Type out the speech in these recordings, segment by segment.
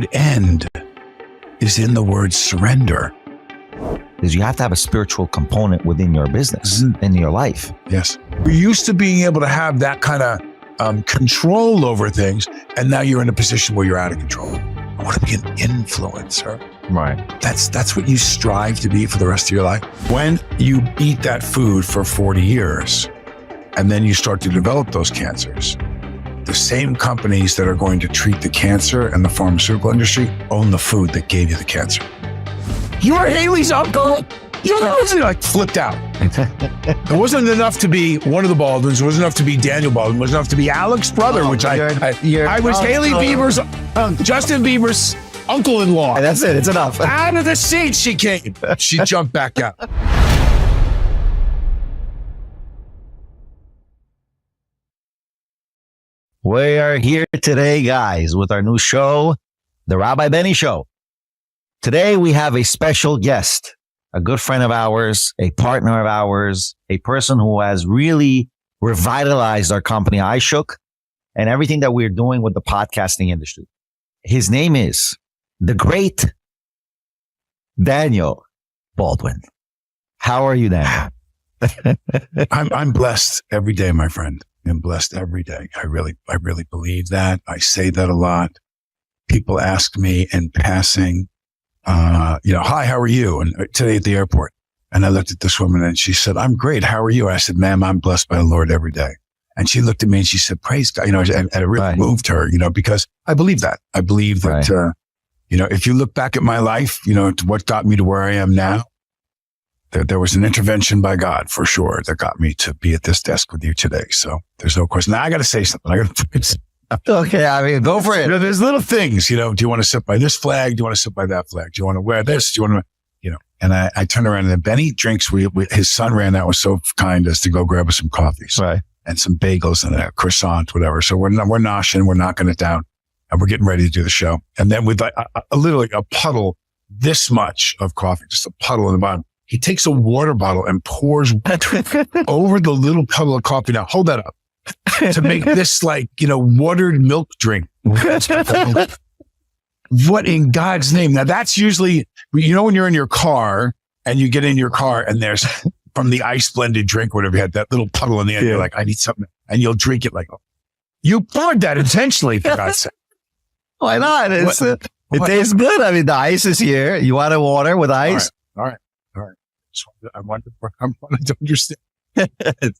word end is in the word surrender. Because you have to have a spiritual component within your business, in your life. Yes. We're used to being able to have that kind of control over things, and now you're in a position where you're out of control. I want to be an influencer. Right. That's what you strive to be for the rest of your life. When you eat that food for 40 years, and then you start to develop those cancers, the same companies that are going to treat the cancer and the pharmaceutical industry own the food that gave you the cancer. You're Haley's uncle. You know, like flipped out. It wasn't enough to be one of the Baldwins. It wasn't enough to be Daniel Baldwin. It wasn't enough to be Alec's brother, which I was Haley Bieber's, Justin Bieber's uncle-in-law. And that's it. It's enough. Out of the seat she came. She jumped back out. We are here today, guys, with our new show, The Rabbi Benny Show. Today, we have a special guest, a good friend of ours, a partner of ours, a person who has really revitalized our company, iShook, and everything that we're doing with the podcasting industry. His name is the great Daniel Baldwin. How are you, Daniel? I'm blessed every day, my friend. I'm blessed every day. I really believe that. I say that a lot. People ask me in passing, hi, how are you? And today at the airport. And I looked at this woman and she said, I'm great. How are you? I said, ma'am, I'm blessed by the Lord every day. And she looked at me and she said, praise God, and it really moved her, because I believe that. I believe that, if you look back at my life, to what got me to where I am now, there was an intervention by God for sure that got me to be at this desk with you today. So there's no question. Now I got to say something. Okay, I mean, go for it. There's little things, do you want to sit by this flag? Do you want to sit by that flag? Do you want to wear this? Do you want to, and I turned around and then Benny drinks. His son ran out, was so kind as to go grab us some coffee and some bagels and a croissant, whatever. So we're noshing, we're knocking it down and we're getting ready to do the show. And then with literally a puddle, this much of coffee, just a puddle in the bottom. He takes a water bottle and pours over the little puddle of coffee. Now hold that up. To make this watered milk drink. What in God's name? Now that's usually, when you're in your car and you get in your car and there's from the ice blended drink, whatever you had, that little puddle in the end, you're like, I need something. And you'll drink it you poured that intentionally, for God's sake. Why not? It tastes good. I mean, the ice is here. You want a water with ice? All right. I wanted to understand.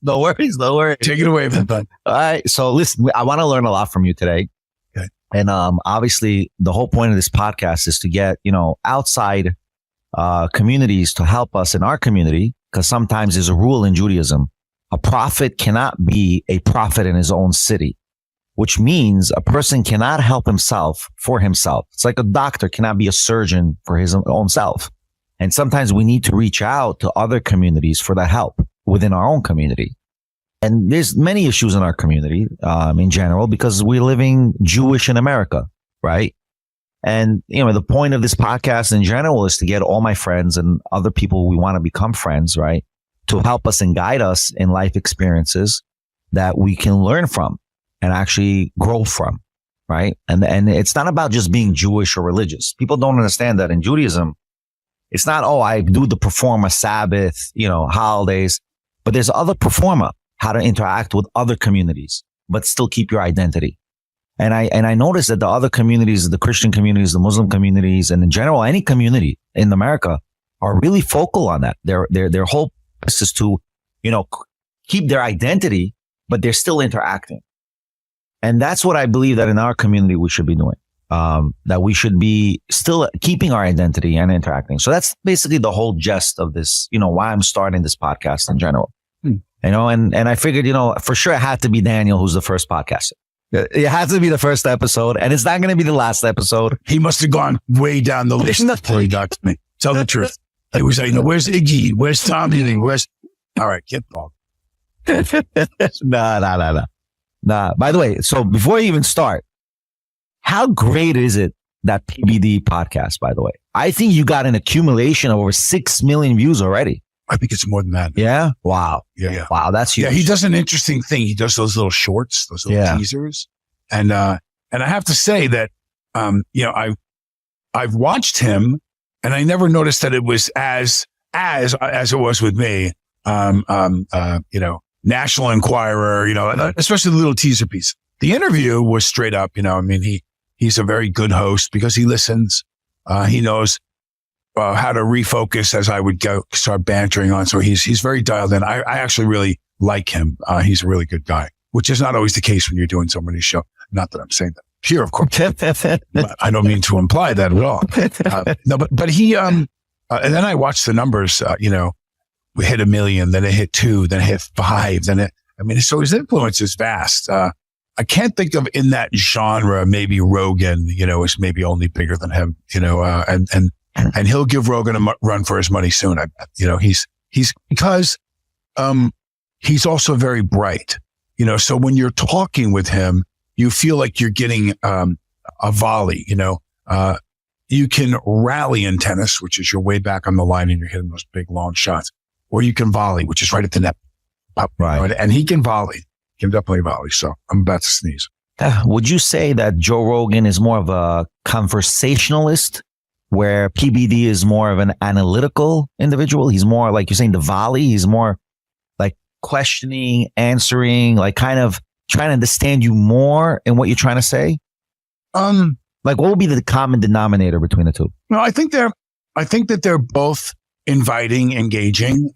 No worries. Take it away, man. All right. So listen, I want to learn a lot from you today. Okay. And obviously, the whole point of this podcast is to get outside communities to help us in our community, because sometimes there's a rule in Judaism: a prophet cannot be a prophet in his own city, which means a person cannot help himself for himself. It's like a doctor cannot be a surgeon for his own self. And sometimes we need to reach out to other communities for that help within our own community. And there's many issues in our community, in general, because we're living Jewish in America, right? And, the point of this podcast in general is to get all my friends and other people we want to become friends, right? To help us and guide us in life experiences that we can learn from and actually grow from, right? And it's not about just being Jewish or religious. People don't understand that in Judaism, it's not, I do the performa Sabbath, holidays, but there's other performa, how to interact with other communities, but still keep your identity. And I noticed that the other communities, the Christian communities, the Muslim communities, and in general, any community in America are really focal on that. Their whole purpose is to, keep their identity, but they're still interacting. And that's what I believe that in our community we should be doing. That we should be still keeping our identity and interacting. So that's basically the whole gist of this, why I'm starting this podcast in general. And I figured, for sure it had to be Daniel who's the first podcaster. It had to be the first episode, and it's not going to be the last episode. He must have gone way down the list before he got to me. Tell the truth. He was like, where's Iggy? Where's Tommy? All right, get Bob. Nah. By the way, so before you even start, how great is it, that PBD podcast, by the way? I think you got an accumulation of over 6 million views already. I think it's more than that. Yeah? Wow. Yeah. Wow, that's huge. Yeah, he does an interesting thing. He does those little shorts, those little teasers. And I have to say that, I've watched him, and I never noticed that it was as it was with me. National Enquirer, especially the little teaser piece. The interview was straight up. He's a very good host because he listens. He knows how to refocus as I would start bantering on. So he's very dialed in. I actually really like him. He's a really good guy, which is not always the case when you're doing somebody's show. Not that I'm saying that here, of course. I don't mean to imply that at all. No, but he, and then I watched the numbers, we hit 1 million, then it hit 2, then it hit 5, so his influence is vast. I can't think of in that genre, maybe Rogan, is maybe only bigger than him, and he'll give Rogan a run for his money soon. Because he's also very bright, so when you're talking with him, you feel like you're getting a volley, you can rally in tennis, which is you're way back on the line and you're hitting those big long shots, or you can volley, which is right at the net. Right. And he can volley. He can definitely volley. So I'm about to sneeze. Would you say that Joe Rogan is more of a conversationalist, where PBD is more of an analytical individual? He's more, like you're saying, the volley. He's more like questioning, answering, like kind of trying to understand you more in what you're trying to say? Like, what would be the common denominator between the two? No, I think that they're both inviting, engaging.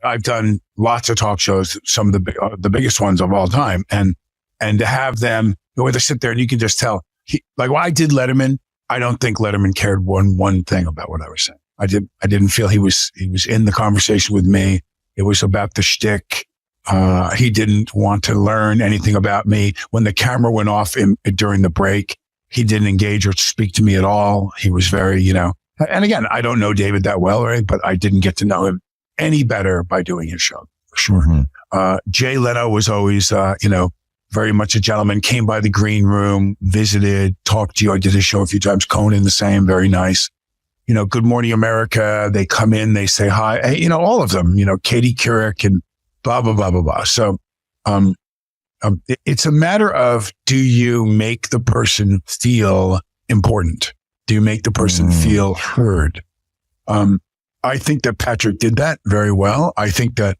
I've done lots of talk shows, some of the biggest ones of all time, and to have them, where they sit there and you can just tell. When I did Letterman, I don't think Letterman cared one thing about what I was saying. I didn't feel he was in the conversation with me. It was about the shtick. He didn't want to learn anything about me. When the camera went off during the break, he didn't engage or speak to me at all. He was very, and again, I don't know David that well, right? But I didn't get to know him any better by doing his show, for sure. Mm-hmm. Jay Leno was always, very much a gentleman, came by the green room, visited, talked to you. I did his show a few times. Conan, the same, very nice. Good Morning America. They come in, they say hi. Hey, all of them, Katie Couric and blah, blah, blah, blah, blah. So, it's a matter of, do you make the person feel important? Do you make the person feel heard? I think that Patrick did that very well. I think that,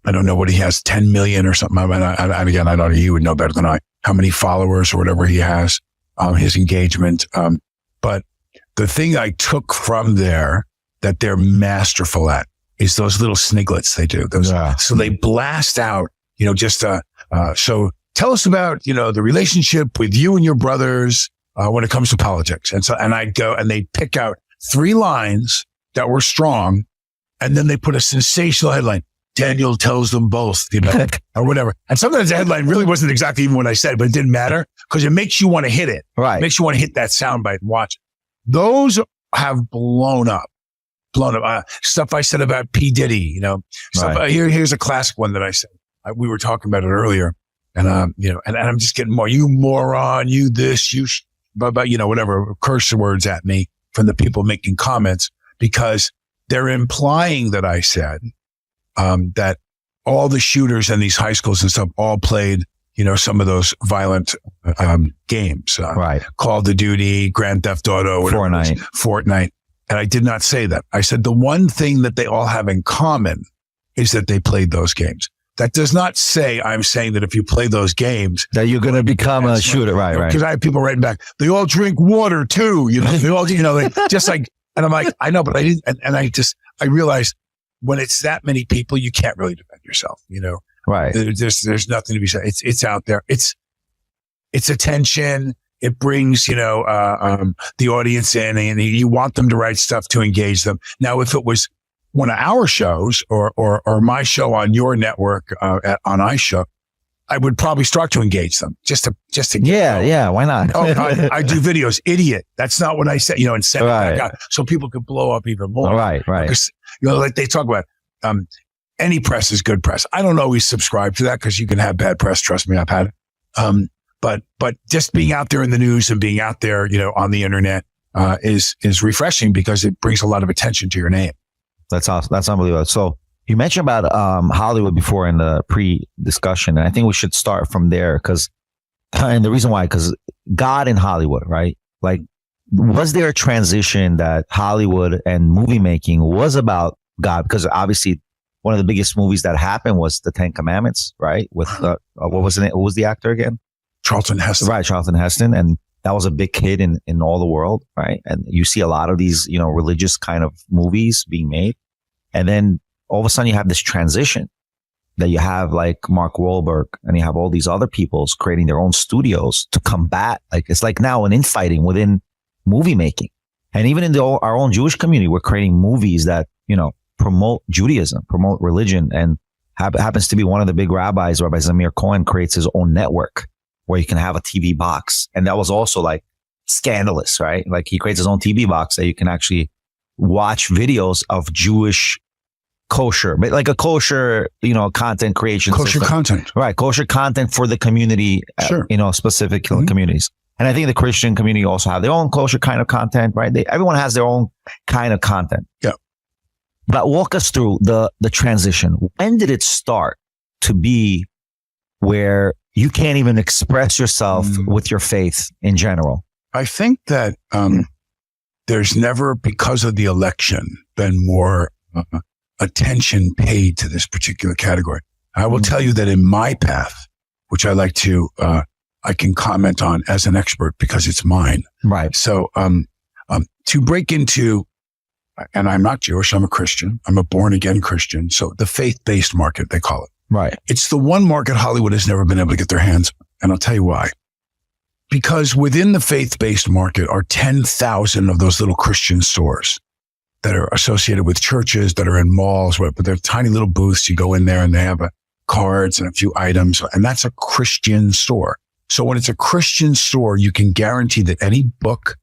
I don't know what he has, 10 million or something. And again, I don't know, you would know better than I, how many followers or whatever he has, his engagement. But the thing I took from there that they're masterful at is those little sniglets they do. So they blast out, so tell us about, the relationship with you and your brothers, when it comes to politics. And I'd go and they'd pick out 3 lines that were strong. And then they put a sensational headline. Daniel tells them both, or whatever. And sometimes the headline really wasn't exactly even what I said, but it didn't matter because it makes you want to hit it. Right. It makes you want to hit that soundbite and watch it. Those have blown up. Stuff I said about P. Diddy, Right. Here's a classic one that I said. We were talking about it earlier, and I'm just getting more, you moron, you this, you, whatever, curse words at me from the people making comments, because they're implying that I said, that all the shooters in these high schools and stuff all played, some of those violent, games, right. Call of Duty, Grand Theft Auto, whatever, Fortnite. And I did not say that. I said the one thing that they all have in common is that they played those games. That does not say I'm saying that if you play those games that you're going to become a shooter. Right. Because I have people writing back, they all drink water too. They all, just like, and I'm like, I know, but I didn't. And I realized when it's that many people, you can't really defend yourself, Right. There's nothing to be said. It's out there. It's attention. It brings, the audience in, and you want them to write stuff to engage them. Now, if it was one of our shows or my show on your network, on iShook, I would probably start to engage them just to yeah. Why not? I do videos. Idiot. That's not what I said, and set it back out so people could blow up even more. Right. Because, like they talk about, any press is good press. I don't always subscribe to that because you can have bad press. Trust me, I've had it. But just being out there in the news and being out there, on the internet, is refreshing because it brings a lot of attention to your name. That's awesome. That's unbelievable. So you mentioned about Hollywood before in the pre-discussion, and I think we should start from there and the reason why, because God in Hollywood, right? Like was there a transition that Hollywood and movie making was about God? Because obviously one of the biggest movies that happened was the Ten Commandments, right? With what was it? Who was the actor again? Charlton Heston. Right, Charlton Heston. And that was a big hit in all the world, right? And you see a lot of these, religious kind of movies being made. And then all of a sudden you have this transition that you have like Mark Wahlberg and you have all these other peoples creating their own studios to combat. Like, it's like now an infighting within movie making. And even in our own Jewish community, we're creating movies that, promote Judaism, promote religion. And happens to be one of the big rabbis, Rabbi Zamir Cohen, creates his own network where you can have a TV box. And that was also like scandalous, right? Like he creates his own TV box that you can actually watch videos of Jewish kosher, but like a kosher, content creation Kosher system. content. Right. Kosher content for the community, Sure. Specific communities. And I think the Christian community also have their own kosher kind of content, right? Everyone has their own kind of content. Yeah. But walk us through the transition. When did it start to be where you can't even express yourself with your faith in general? I think that there's never, because of the election, been more attention paid to this particular category. I will tell you that in my path, which I like to, I can comment on as an expert because it's mine. Right. So to break into, and I'm not Jewish, I'm a Christian. I'm a born again Christian. So the faith-based market, they call it. Right. It's the one market Hollywood has never been able to get their hands on. And I'll tell you why. Because within the faith-based market are 10,000 of those little Christian stores that are associated with churches, that are in malls, but they're tiny little booths. You go in there and they have cards and a few items, and that's a Christian store. So when it's a Christian store, you can guarantee that any book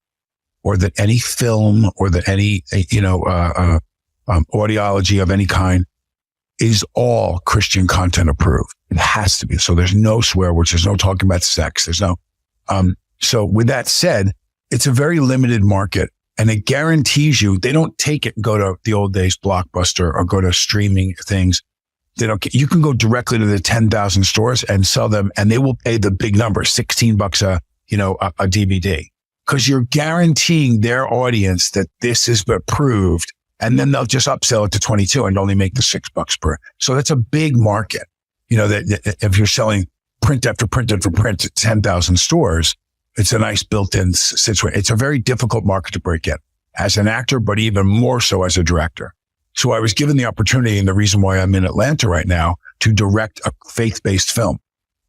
or that any film or that any, audiology of any kind is all Christian content approved. It has to be. So there's no swear words. There's no talking about sex. There's no, so with that said, it's a very limited market and it guarantees you, they don't take it and go to the old days Blockbuster or go to streaming things. They don't, you can go directly to the 10,000 stores and sell them and they will pay the big number, $16 a DVD. Because you're guaranteeing their audience that this is approved, and then they'll just upsell it to 22 and only make the $6 per. So that's a big market. That if you're selling print after print after print to 10,000 stores, it's a nice built-in situation. It's a very difficult market to break in as an actor, but even more so as a director. So I was given the opportunity, and the reason why I'm in Atlanta right now, to direct a faith-based film.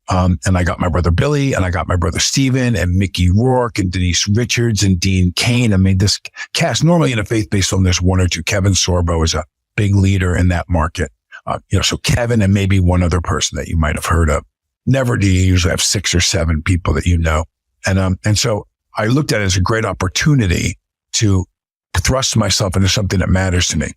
And I got my brother Billy and I got my brother Steven and Mickey Rourke and Denise Richards and Dean Cain. I mean, this cast, normally in a faith-based film, there's one or two. Kevin Sorbo is a big leader in that market. So Kevin and maybe one other person that you might have heard of. Never do you usually have 6 or 7 people that you know. And so I looked at it as a great opportunity to thrust myself into something that matters to me.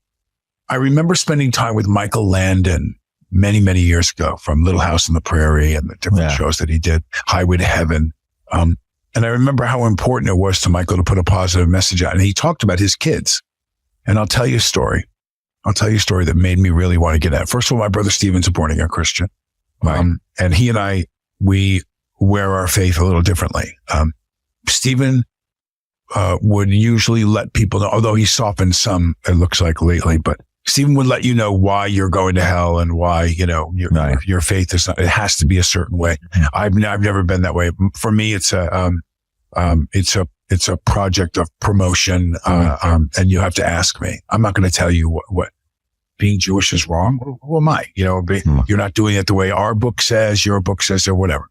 I remember spending time with Michael Landon many, many years ago from Little House on the Prairie and the different shows that he did, Highway to Heaven. And I remember how important it was to Michael to put a positive message out. And he talked about his kids. And I'll tell you a story. That made me really want to get at. First of all, my brother Steven's a born again Christian. Right. And he and I, we wear our faith a little differently. Steven would usually let people know, although he softened some, it looks like lately, but Steven would let you know why you're going to hell and why, your faith is not, it has to be a certain way. I've never been that way. For me, it's a project of promotion. And you have to ask me. I'm not going to tell you what being Jewish is wrong. Who am I? You're not doing it the way our book says, your book says, or whatever.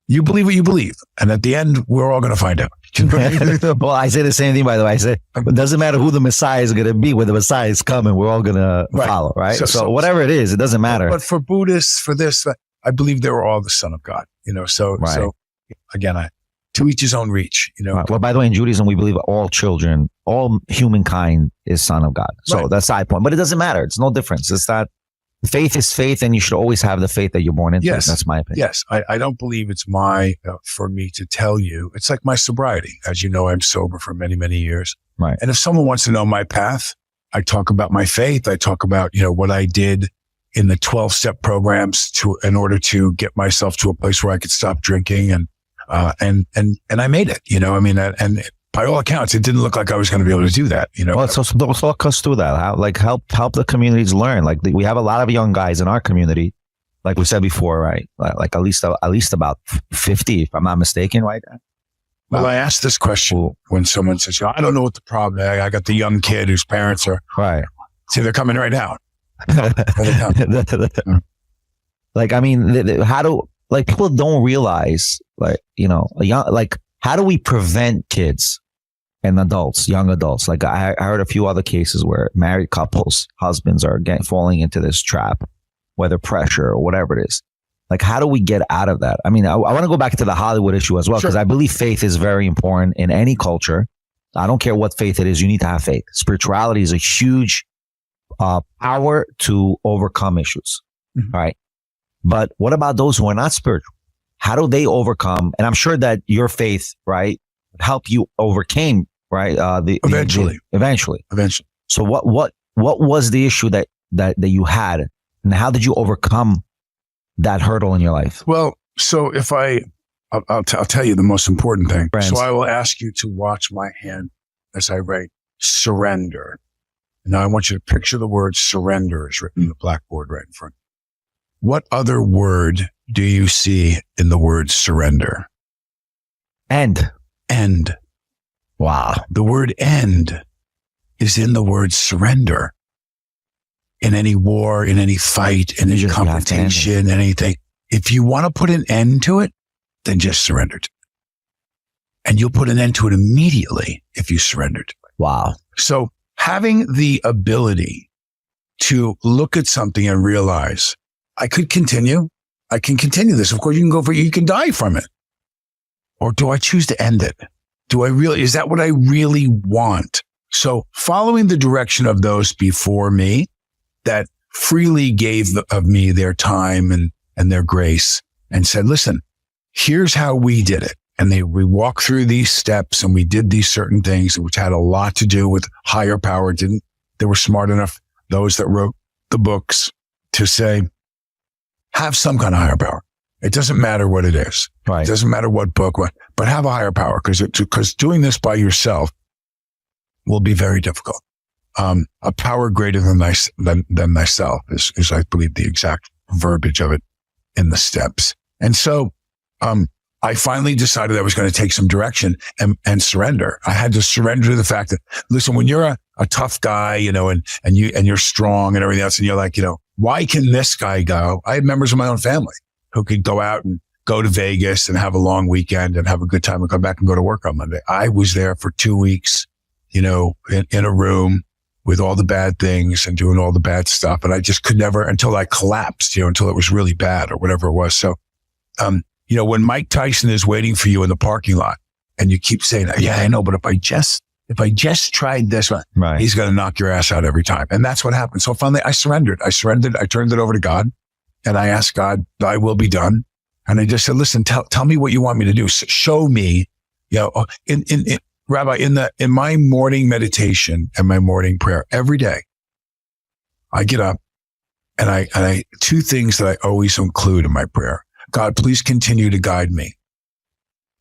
You believe what you believe. And at the end, we're all going to find out. Well, I say the same thing, by the way. I say, it doesn't matter who the Messiah is going to be. When the Messiah is coming, we're all going to follow, right? So whatever it is, it doesn't matter. But for Buddhists, for this, I believe they were all the son of God, So again, to each his own reach, Right. Well, by the way, in Judaism, we believe all children, all humankind is son of God. So that's the side point. But it doesn't matter. It's no difference. It's that faith is faith, and you should always have the faith that you're born into. Yes. That's my opinion. Yes. I don't believe it's for me to tell you. It's like my sobriety. As you know, I'm sober for many, many years. Right. And if someone wants to know my path, I talk about my faith. I talk about, what I did in the 12-step programs in order to get myself to a place where I could stop drinking. And And I made it, I mean, and by all accounts, it didn't look like I was going to be able to do that, Well, so walk us through that. How, like, help the communities learn. Like, we have a lot of young guys in our community, like we said before, right? Like at least about 50, if I'm not mistaken, right? Well, I asked this question when someone says, I don't know what the problem is. I got the young kid whose parents are, right. See, they're coming right now. Like, I mean, people don't realize, like, how do we prevent kids and adults, young adults? Like, I heard a few other cases where married couples, husbands are falling into this trap, whether pressure or whatever it is. Like, how do we get out of that? I mean, I want to go back to the Hollywood issue as well, because I believe faith is very important in any culture. I don't care what faith it is. You need to have faith. Spirituality is a huge power to overcome issues. Mm-hmm. Right. But what about those who are not spiritual? How do they overcome? And I'm sure that your faith, right, helped you overcame, right? Eventually. So what was the issue that you had, and how did you overcome that hurdle in your life? Well, so if I'll tell you the most important thing. Friends. So I will ask you to watch my hand as I write surrender. Now I want you to picture the word surrender is written in the blackboard right in front. What other word do you see in the word surrender? End. Wow. The word end is in the word surrender. In any war, in any fight, in any confrontation, anything. If you want to put an end to it, then just surrender to it. And you'll put an end to it immediately if you surrender to it. Wow. So having the ability to look at something and realize, I could continue. I can continue this. Of course, you can go for it. You can die from it. Or do I choose to end it? Is that what I really want? So following the direction of those before me that freely gave of me their time and their grace and said, listen, here's how we did it. And we walked through these steps and we did these certain things, which had a lot to do with higher power. They were smart enough, those that wrote the books, to say, have some kind of higher power. It doesn't matter what it is. Right. It doesn't matter what book, but have a higher power, because doing this by yourself will be very difficult. A power greater than thyself is, I believe, the exact verbiage of it in the steps. And so, I finally decided I was going to take some direction and surrender. I had to surrender to the fact that, listen, when you're a tough guy, and you're strong and everything else, and you're like, why can this guy go? I had members of my own family who could go out and go to Vegas and have a long weekend and have a good time and come back and go to work on Monday. I was there for 2 weeks, in a room with all the bad things and doing all the bad stuff. And I just could never, until I collapsed, until it was really bad or whatever it was. So, when Mike Tyson is waiting for you in the parking lot and you keep saying, yeah, I know, but if I just tried this one, right, he's going to knock your ass out every time. And that's what happened. So finally I surrendered. I turned it over to God and I asked God, thy will be done. And I just said, listen, tell me what you want me to do. Show me, Rabbi, in my morning meditation and my morning prayer every day, I get up and I two things that I always include in my prayer. God, please continue to guide me.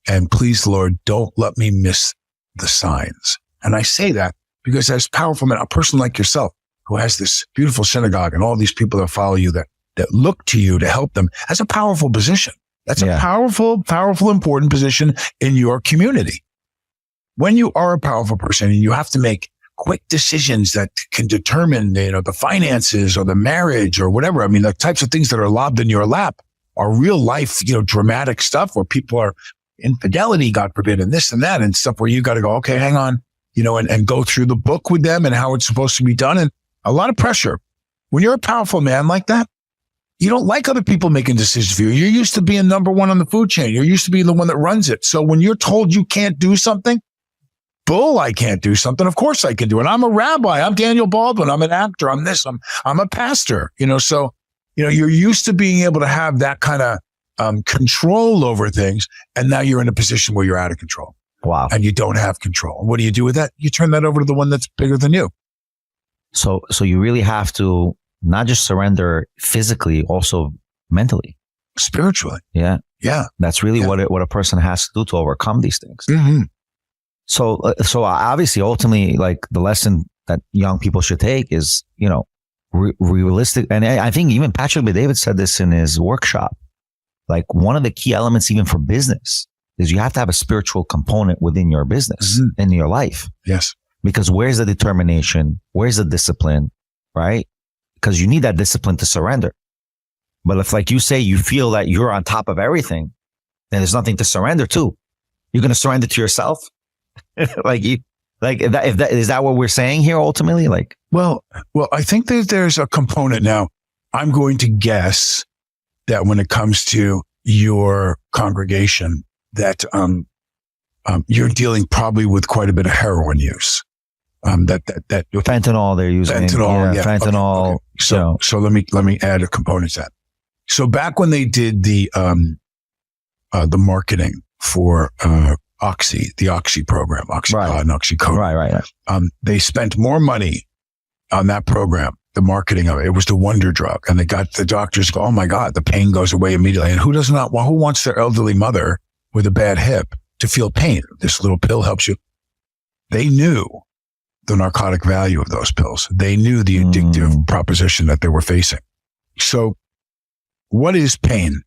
And please, Lord, don't let me miss the signs. And I say that because as powerful men, a person like yourself who has this beautiful synagogue and all these people that follow you that look to you to help them, that's a powerful position. That's a powerful, important position in your community. When you are a powerful person and you have to make quick decisions that can determine, the finances or the marriage or whatever. I mean, the types of things that are lobbed in your lap are real life, dramatic stuff where people are infidelity, God forbid, and this and that and stuff where you got to go, okay, hang on, and go through the book with them and how it's supposed to be done. And a lot of pressure. When you're a powerful man like that, you don't like other people making decisions for you. You're used to being number one on the food chain. You're used to being the one that runs it. So when you're told you can't do something, I can't do something. Of course I can do it. I'm a rabbi. I'm Daniel Baldwin. I'm an actor. I'm this. I'm a pastor. So, you're used to being able to have that kind of control over things, and now you're in a position where you're out of control. Wow. And you don't have control. What do you do with that? You turn that over to the one that's bigger than you. So you really have to not just surrender physically, also mentally. spiritually. Yeah. Yeah. That's really what a person has to do to overcome these things. Mm-hmm. So obviously, ultimately, like the lesson that young people should take is, realistic. And I think even Patrick David said this in his workshop. Like one of the key elements, even for business, is you have to have a spiritual component within your business, in your life. Yes. Because where's the determination? Where's the discipline? Right? Because you need that discipline to surrender. But if, like you say, you feel that you're on top of everything, then there's nothing to surrender to. You're going to surrender to yourself. Is that what we're saying here ultimately? Well, I think that there's a component now. I'm going to guess that when it comes to your congregation, that you're dealing probably with quite a bit of heroin use. That fentanyl they're using. Fentanyl. Okay. So let me add a component to that. So back when they did the marketing for Oxy, the Oxy program, Oxycontin, Oxycodone. Right. They spent more money on that program, the marketing of it. It was the wonder drug. And they got the doctors go, oh my God, the pain goes away immediately. And who wants their elderly mother with a bad hip to feel pain? This little pill helps you. They knew the narcotic value of those pills. They knew the addictive proposition that they were facing. So what is pain?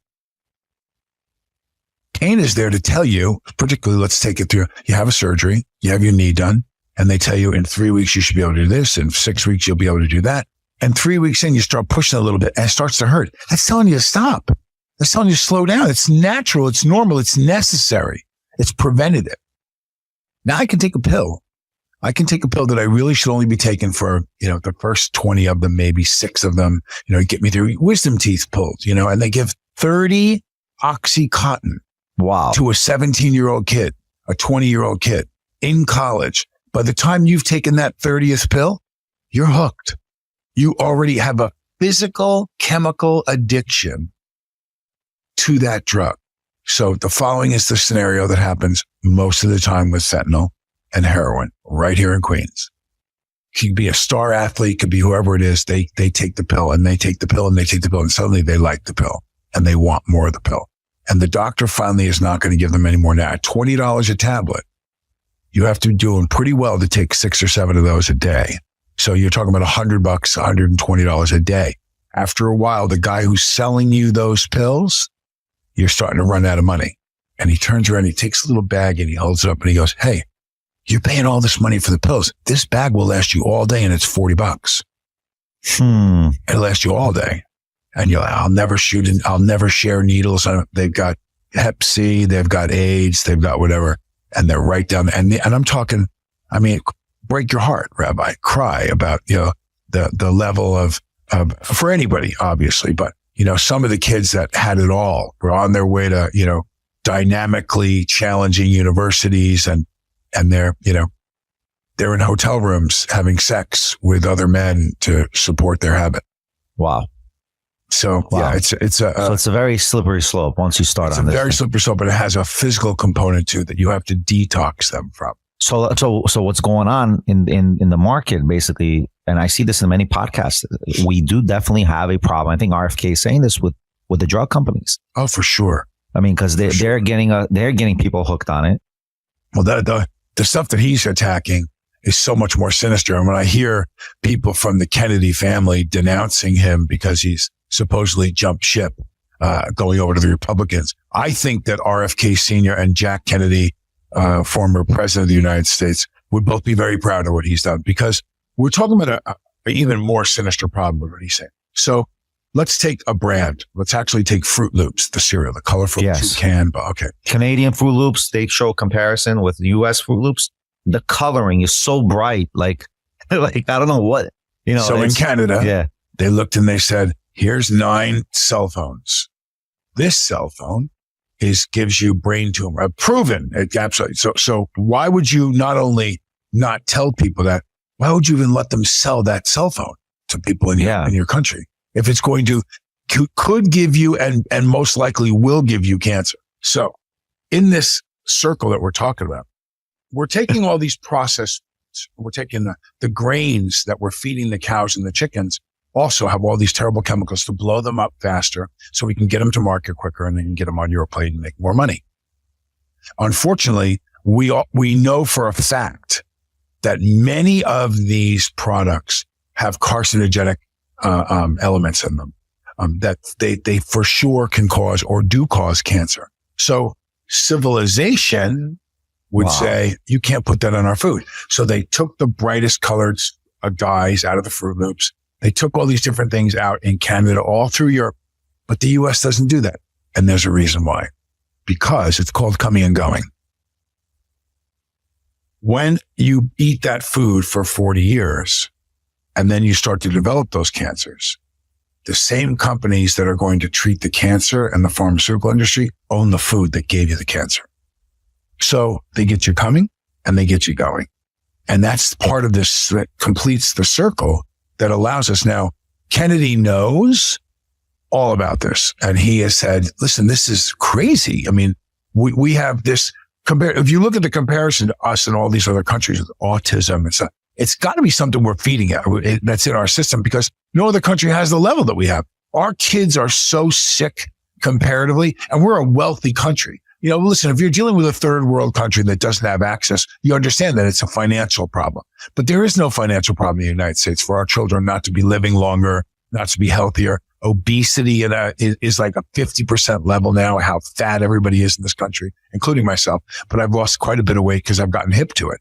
Pain is there to tell you, particularly, let's take it through. You have a surgery, you have your knee done, and they tell you in 3 weeks you should be able to do this, in 6 weeks you'll be able to do that. And 3 weeks in, you start pushing a little bit and it starts to hurt. That's telling you to stop. That's telling you to slow down. It's natural. It's normal. It's necessary. It's preventative. Now I can take a pill. I can take a pill that I really should only be taking for, the first 20 of them, maybe 6 of them, get me through wisdom teeth pulled, and they give 30 Oxycontin. Wow. To a 17-year-old kid, a 20-year-old kid in college. By the time you've taken that 30th pill, you're hooked. You already have a physical chemical addiction to that drug. So the following is the scenario that happens most of the time with fentanyl and heroin right here in Queens. Could be a star athlete, could be whoever it is. They take the pill and they take the pill and they take the pill and suddenly they like the pill and they want more of the pill. And the doctor finally is not going to give them any more now. At $20 a tablet, you have to be doing pretty well to take 6 or 7 of those a day. So you're talking about $100, $120 a day. After a while, the guy who's selling you those pills, you're starting to run out of money. And he turns around, he takes a little bag and he holds it up and he goes, hey, you're paying all this money for the pills. This bag will last you all day and it's $40. It'll last you all day. And you're like, I'll never share needles. They've got Hep C, they've got AIDS, they've got whatever. And they're right down there. And I'm talking, break your heart, Rabbi, cry about, the level of, for anybody, obviously, but, some of the kids that had it all were on their way to, dynamically challenging universities and they're in hotel rooms having sex with other men to support their habit. Wow. So yeah, it's a very slippery slope once you start on this. It's a very slippery slope, but it has a physical component too that you have to detox them from. So what's going on in the market basically, and I see this in many podcasts, we do definitely have a problem. I think RFK is saying this with the drug companies. Oh, for sure. Because they're getting people hooked on it. Well, the stuff that he's attacking is so much more sinister. And when I hear people from the Kennedy family denouncing him because he's supposedly jumped ship, going over to the Republicans, I think that RFK Sr. and Jack Kennedy, former president of the United States, would both be very proud of what he's done, because we're talking about an even more sinister problem of what he's saying. So let's take a brand. Let's actually take Fruit Loops, the cereal, the colorful toucan. Okay. Canadian Fruit Loops, they show comparison with U.S. Fruit Loops. The coloring is so bright, like I don't know what, So in Canada, they looked and they said, here's 9 cell phones. This cell phone gives you brain tumor. Proven. Absolutely. So why would you not only not tell people that, why would you even let them sell that cell phone to people in your country? If it's going to, could give you and most likely will give you cancer. So in this circle that we're talking about, we're taking all these processed, we're taking the grains that we're feeding the cows and the chickens. also have all these terrible chemicals to blow them up faster so we can get them to market quicker and then get them on your plate and make more money. Unfortunately, we know for a fact that many of these products have carcinogenic elements in them that they for sure can cause or do cause cancer. So civilization would say, you can't put that on our food. So they took the brightest colored dyes out of the Fruit Loops. They took all these different things out in Canada, all through Europe. But the U.S. doesn't do that. And there's a reason why. Because it's called coming and going. When you eat that food for 40 years, and then you start to develop those cancers, the same companies that are going to treat the cancer and the pharmaceutical industry own the food that gave you the cancer. So they get you coming and they get you going. And that's part of this that completes the circle that allows us now. Kennedy knows all about this. And he has said, listen, this is crazy. I mean, we have this if you look at the comparison to us and all these other countries with autism and stuff, it's got to be something we're feeding it that's in our system because no other country has the level that we have. Our kids are so sick comparatively, and we're a wealthy country. You know, listen, if you're dealing with a third world country that doesn't have access, you understand that it's a financial problem. But there is no financial problem in the United States for our children not to be living longer, not to be healthier. Obesity is like a 50% level now, how fat everybody is in this country, including myself. But I've lost quite a bit of weight because I've gotten hip to it.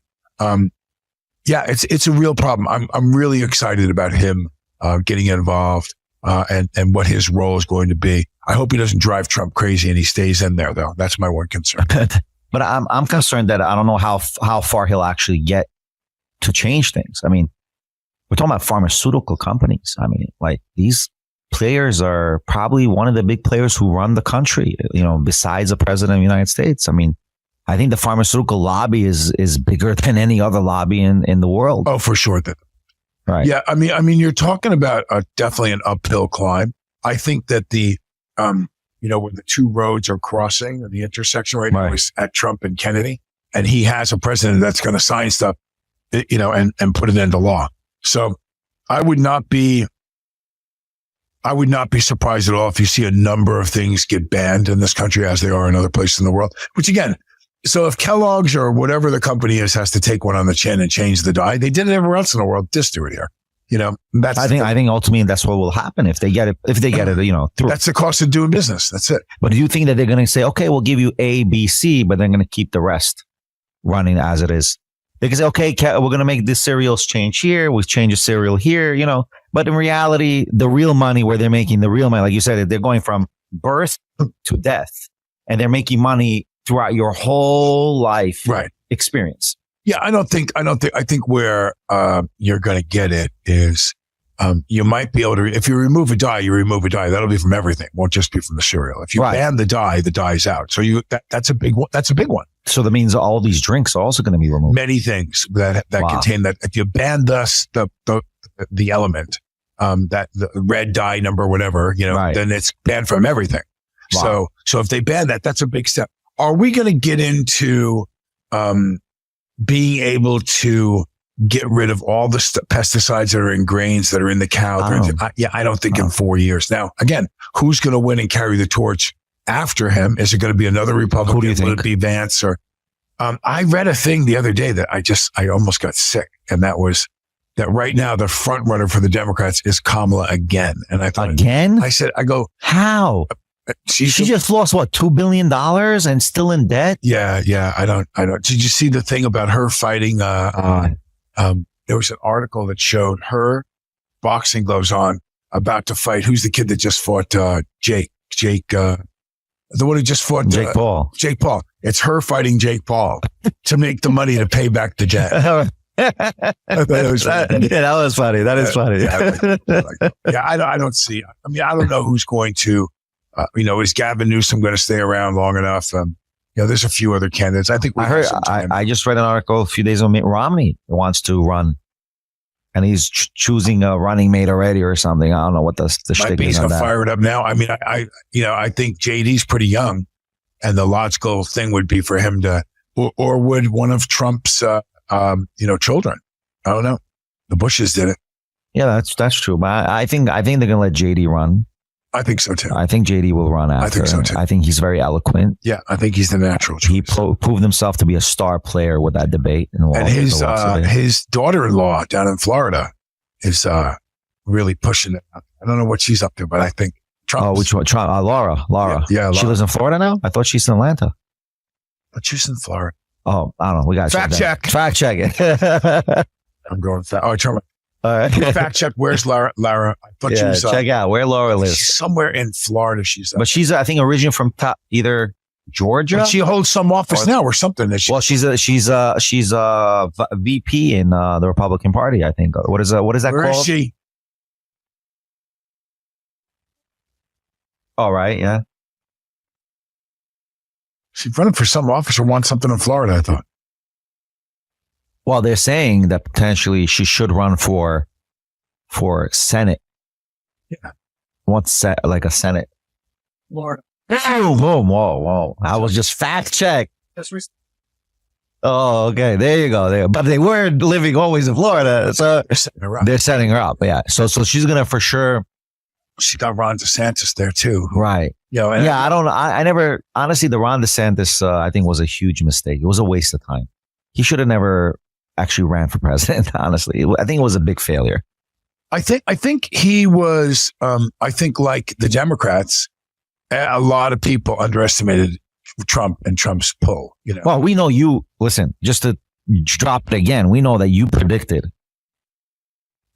Yeah, it's a real problem. I'm really excited about him getting involved and what his role is going to be. I hope he doesn't drive Trump crazy and he stays in there, though. That's my one concern. But I'm concerned that I don't know how far he'll actually get to change things. I mean, we're talking about pharmaceutical companies. I mean, like these players are probably one of the big players who run the country, you know, besides the president of the United States. I mean, I think the pharmaceutical lobby is bigger than any other lobby in the world. Oh, for sure. Right. Yeah. I mean, you're talking about definitely an uphill climb. I think that when the two roads are crossing, the intersection right now is at Trump and Kennedy, and he has a president that's going to sign stuff, you know, and put it into law. So I would not be surprised at all if you see a number of things get banned in this country as they are in other places in the world, which again, so if Kellogg's or whatever the company is has to take one on the chin and change the dye, they did it everywhere else in the world. Just do it here. You know, I think ultimately that's what will happen if they get it, you know, through. That's the cost of doing business. That's it. But do you think that they're going to say, okay, we'll give you A, B, C, but they're going to keep the rest running as it is? They can say, okay, we're going to make this cereals change here. We'll change a cereal here, you know, but in reality, the real money where they're making the real money, like you said, they're going from birth to death and they're making money throughout your whole life experience. Yeah, I think where you're going to get it is you might be able to, if you remove a dye, you remove a dye. That'll be from everything. It won't just be from the cereal. If you ban the dye's out. So that's a big one. That's a big one. So that means all these drinks are also going to be removed. Many things that contain that. If you ban the element, that the red dye number, whatever, you know, then it's banned from everything. Wow. So if they ban that, that's a big step. Are we going to get into being able to get rid of all the pesticides that are in grains that are in the cow? I don't think in 4 years. Now, again, who's going to win and carry the torch after him? Is it going to be another Republican? Who do you think? Will it be Vance? Or I read a thing the other day that I almost got sick, and that was that right now the front runner for the Democrats is Kamala again. And I thought again. I go, how? She just lost what, $2 billion and still in debt? Yeah. I don't. Did you see the thing about her fighting? There was an article that showed her boxing gloves on, about to fight. Who's the kid that just fought Jake? The one who just fought Jake Paul. Jake Paul. It's her fighting Jake Paul to make the money to pay back the debt. I thought it was funny. Yeah, that was funny. That is funny. I don't see. I mean, I don't know who's going to. Is Gavin Newsom going to stay around long enough? There's a few other candidates. I think I just read an article a few days ago. Mitt Romney wants to run, and he's choosing a running mate already or something. I don't know what the shtick is. He's going to fire it up now. I mean, I think JD's pretty young, and the logical thing would be for him to, or would one of Trump's, children? I don't know. The Bushes did it. Yeah, that's true. But I think they're gonna let JD run. I think so too. I think JD will run after. I think so too. I think he's very eloquent. Yeah, I think he's the natural choice. He proved himself to be a star player with that debate. And his daughter-in-law down in Florida is really pushing it. I don't know what she's up to, but I think Trump. Oh, which one? Trump? Laura. Yeah, Laura. She lives in Florida now? I thought she's in Atlanta. But she's in Florida. Oh, I don't know. We got fact check. Fact check it. I'm going fast. Oh, Trump. All right. Fact check. Where's Laura? I thought she was. Check out where Laura lives. She's somewhere in Florida. But she's, I think, originally from either Georgia. But she holds some office now or something. She's a VP in the Republican Party. I think. What is that Where called? Where is she? All right. Yeah. She's running for some office or wants something in Florida, I thought. Well, they're saying that potentially she should run for Senate. Yeah. What's like a Senate? Florida. Whoa. I was just fact check. Oh, okay. There you go. But they were living always in Florida. So they're setting her up. Yeah. So she's going to for sure. She got Ron DeSantis there too. Right. I never, honestly, the Ron DeSantis, I think was a huge mistake. It was a waste of time. He should have never actually ran for president. Honestly, I think it was a big failure. I think he was, I think like the Democrats, a lot of people underestimated Trump and Trump's pull, Well, we know listen, just to drop it again, we know that you predicted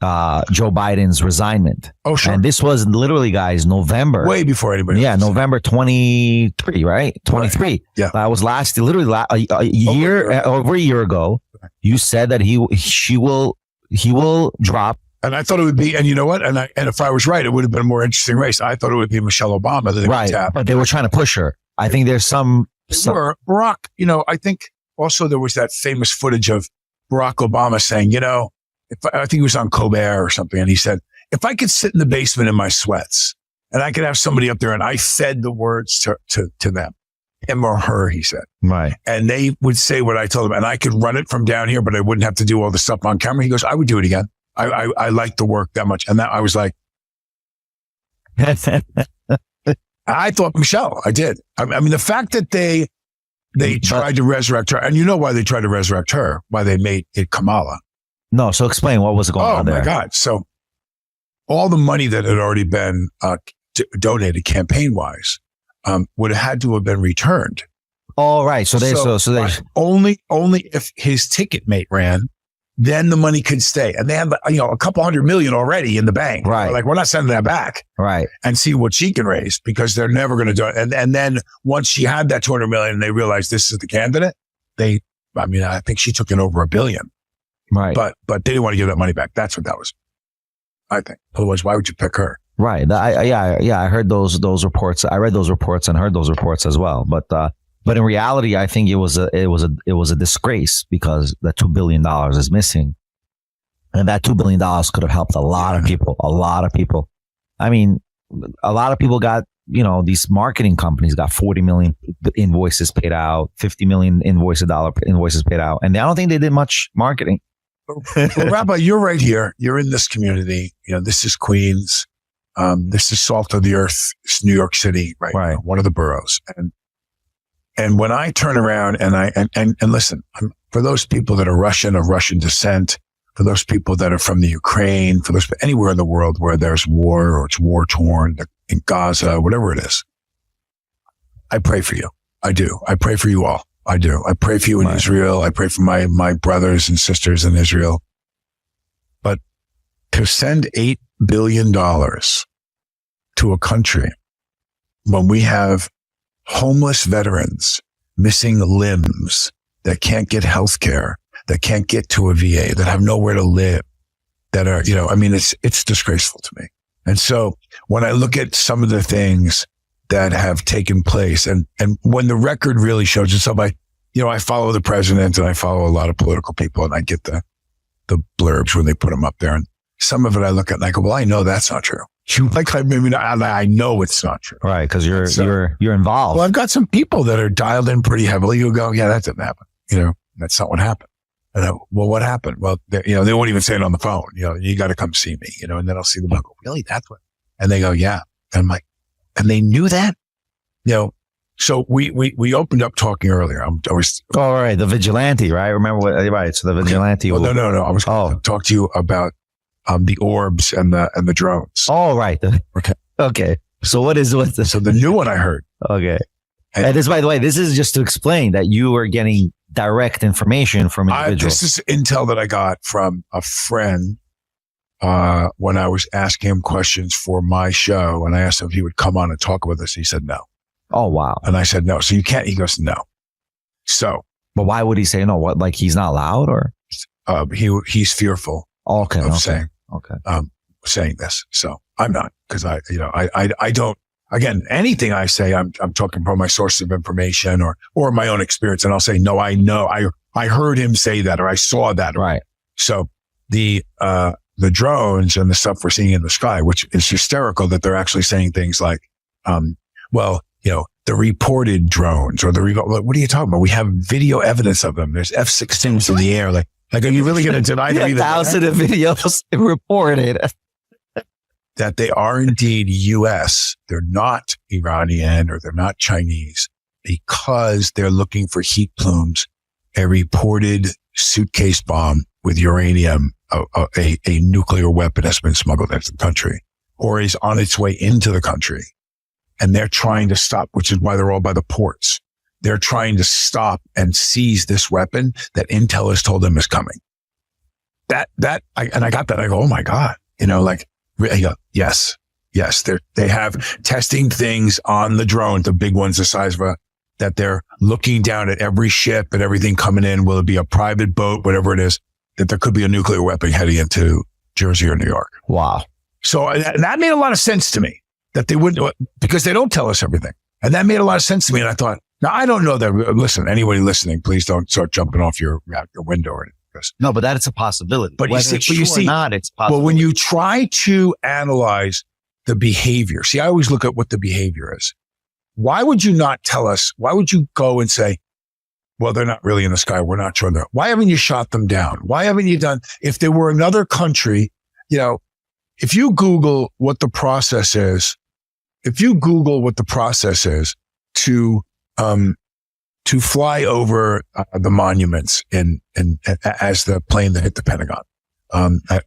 Joe Biden's resignment. Oh, sure. And this was literally, guys, November. Way before anybody. Yeah, November 23, right? 23. Right. Yeah. That was a year, over a year ago. You said that he will drop. And I thought it would be, and you know what? And if I was right, it would have been a more interesting race. I thought it would be Michelle Obama. That right. But they were trying to push her. I think there's some Barack, I think also there was that famous footage of Barack Obama saying, I think he was on Colbert or something. And he said, if I could sit in the basement in my sweats and I could have somebody up there and I fed the words to them, him or her, he said. Right. And they would say what I told them and I could run it from down here, but I wouldn't have to do all the stuff on camera. He goes, I would do it again. I like the work that much. And that I was like, I thought Michelle, I did. I mean, the fact that they tried to resurrect her, and you know why they tried to resurrect her, why they made it Kamala. No, so explain what was going on there. Oh, my God. So all the money that had already been donated campaign-wise would have had to have been returned. All right. So they only if his ticket mate ran, then the money could stay. And they have a couple $100 million already in the bank. Right. Like, we're not sending that back. Right. And see what she can raise because they're never going to do it. And then once she had that $200 million and they realized this is the candidate, I think she took in over $1 billion. Right. But they didn't want to give that money back. That's what that was. I think. Otherwise, why would you pick her? Right. I heard those reports. I read those reports and heard those reports as well. But in reality, I think it was a disgrace because that $2 billion is missing. And that $2 billion could have helped a lot of people. I mean, a lot of people got, these marketing companies got 40 million invoices paid out, 50 million invoices paid out. And I don't think they did much marketing. Well, Rabbi, you're right here. You're in this community. This is Queens. This is salt of the earth. It's New York City, right? One of the boroughs. And when I turn around and listen, for those people that are Russian of Russian descent, for those people that are from the Ukraine, for those anywhere in the world where there's war or it's war torn, in Gaza, whatever it is, I pray for you. I do. I pray for you all. I do. I pray for you in Israel. I pray for my brothers and sisters in Israel. But to send $8 billion to a country when we have homeless veterans missing limbs that can't get health care, that can't get to a VA, that have nowhere to live, that are, it's disgraceful to me. And so when I look at some of the things that have taken place and when the record really shows itself, I follow the president and I follow a lot of political people and I get the blurbs when they put them up there. And some of it I look at and I go, well, I know that's not true. I know it's not true. Right. Cause you're involved. Well, I've got some people that are dialed in pretty heavily who go, yeah, that didn't happen. That's not what happened. And well, what happened? Well, they won't even say it on the phone. You got to come see me, and then I'll see them. I go, really? That's what? And they go, yeah. And I'm like, and they knew that, So we opened up talking earlier. I was. Oh, right. The vigilante, right? Remember what? Right. So the vigilante. Well, no. I was going to talk to you about the orbs and the drones. Oh, right. Okay. So what's this? So the new one I heard. Okay. And this, by the way, this is just to explain that you are getting direct information from individuals. This is intel that I got from a friend when I was asking him questions for my show, and I asked him if he would come on and talk with us. He said no. Oh, wow. And I said no. So you can't. He goes no. So, but why would he say no? What? Like he's not allowed, or he's fearful. Of saying this. So I'm not, because I don't. Again, anything I say, I'm talking from my source of information or my own experience. And I'll say, no, I know, I heard him say that, or I saw that. Right. So the drones and the stuff we're seeing in the sky, which is hysterical that they're actually saying things like, the reported drones or what are you talking about? We have video evidence of them. There's F-16s in the air. Like, are you really going to deny that? 1,000 of videos reported. That they are indeed U.S. They're not Iranian or they're not Chinese because they're looking for heat plumes, a reported suitcase bomb with uranium, a nuclear weapon has been smuggled into the country or is on its way into the country. And they're trying to stop, which is why they're all by the ports. They're trying to stop and seize this weapon that Intel has told them is coming. I got that. I go, oh my God, I go, yes. They have testing things on the drone, the big ones the size of that they're looking down at every ship and everything coming in. Will it be a private boat, whatever it is, that there could be a nuclear weapon heading into Jersey or New York. Wow. So that made a lot of sense to me that they wouldn't, because they don't tell us everything. And that made a lot of sense to me. And I thought, now I don't know that. Listen, anybody listening, please don't start jumping off your window or anything. No, but that is a possibility. But you see, not, it's possible. Well, when you try to analyze the behavior, see, I always look at what the behavior is. Why would you not tell us? Why would you go and say, well, they're not really in the sky. We're not sure. Why haven't you shot them down? Why haven't you done, if there were another country, if you Google what the process is, to fly over the monuments as the plane that hit the Pentagon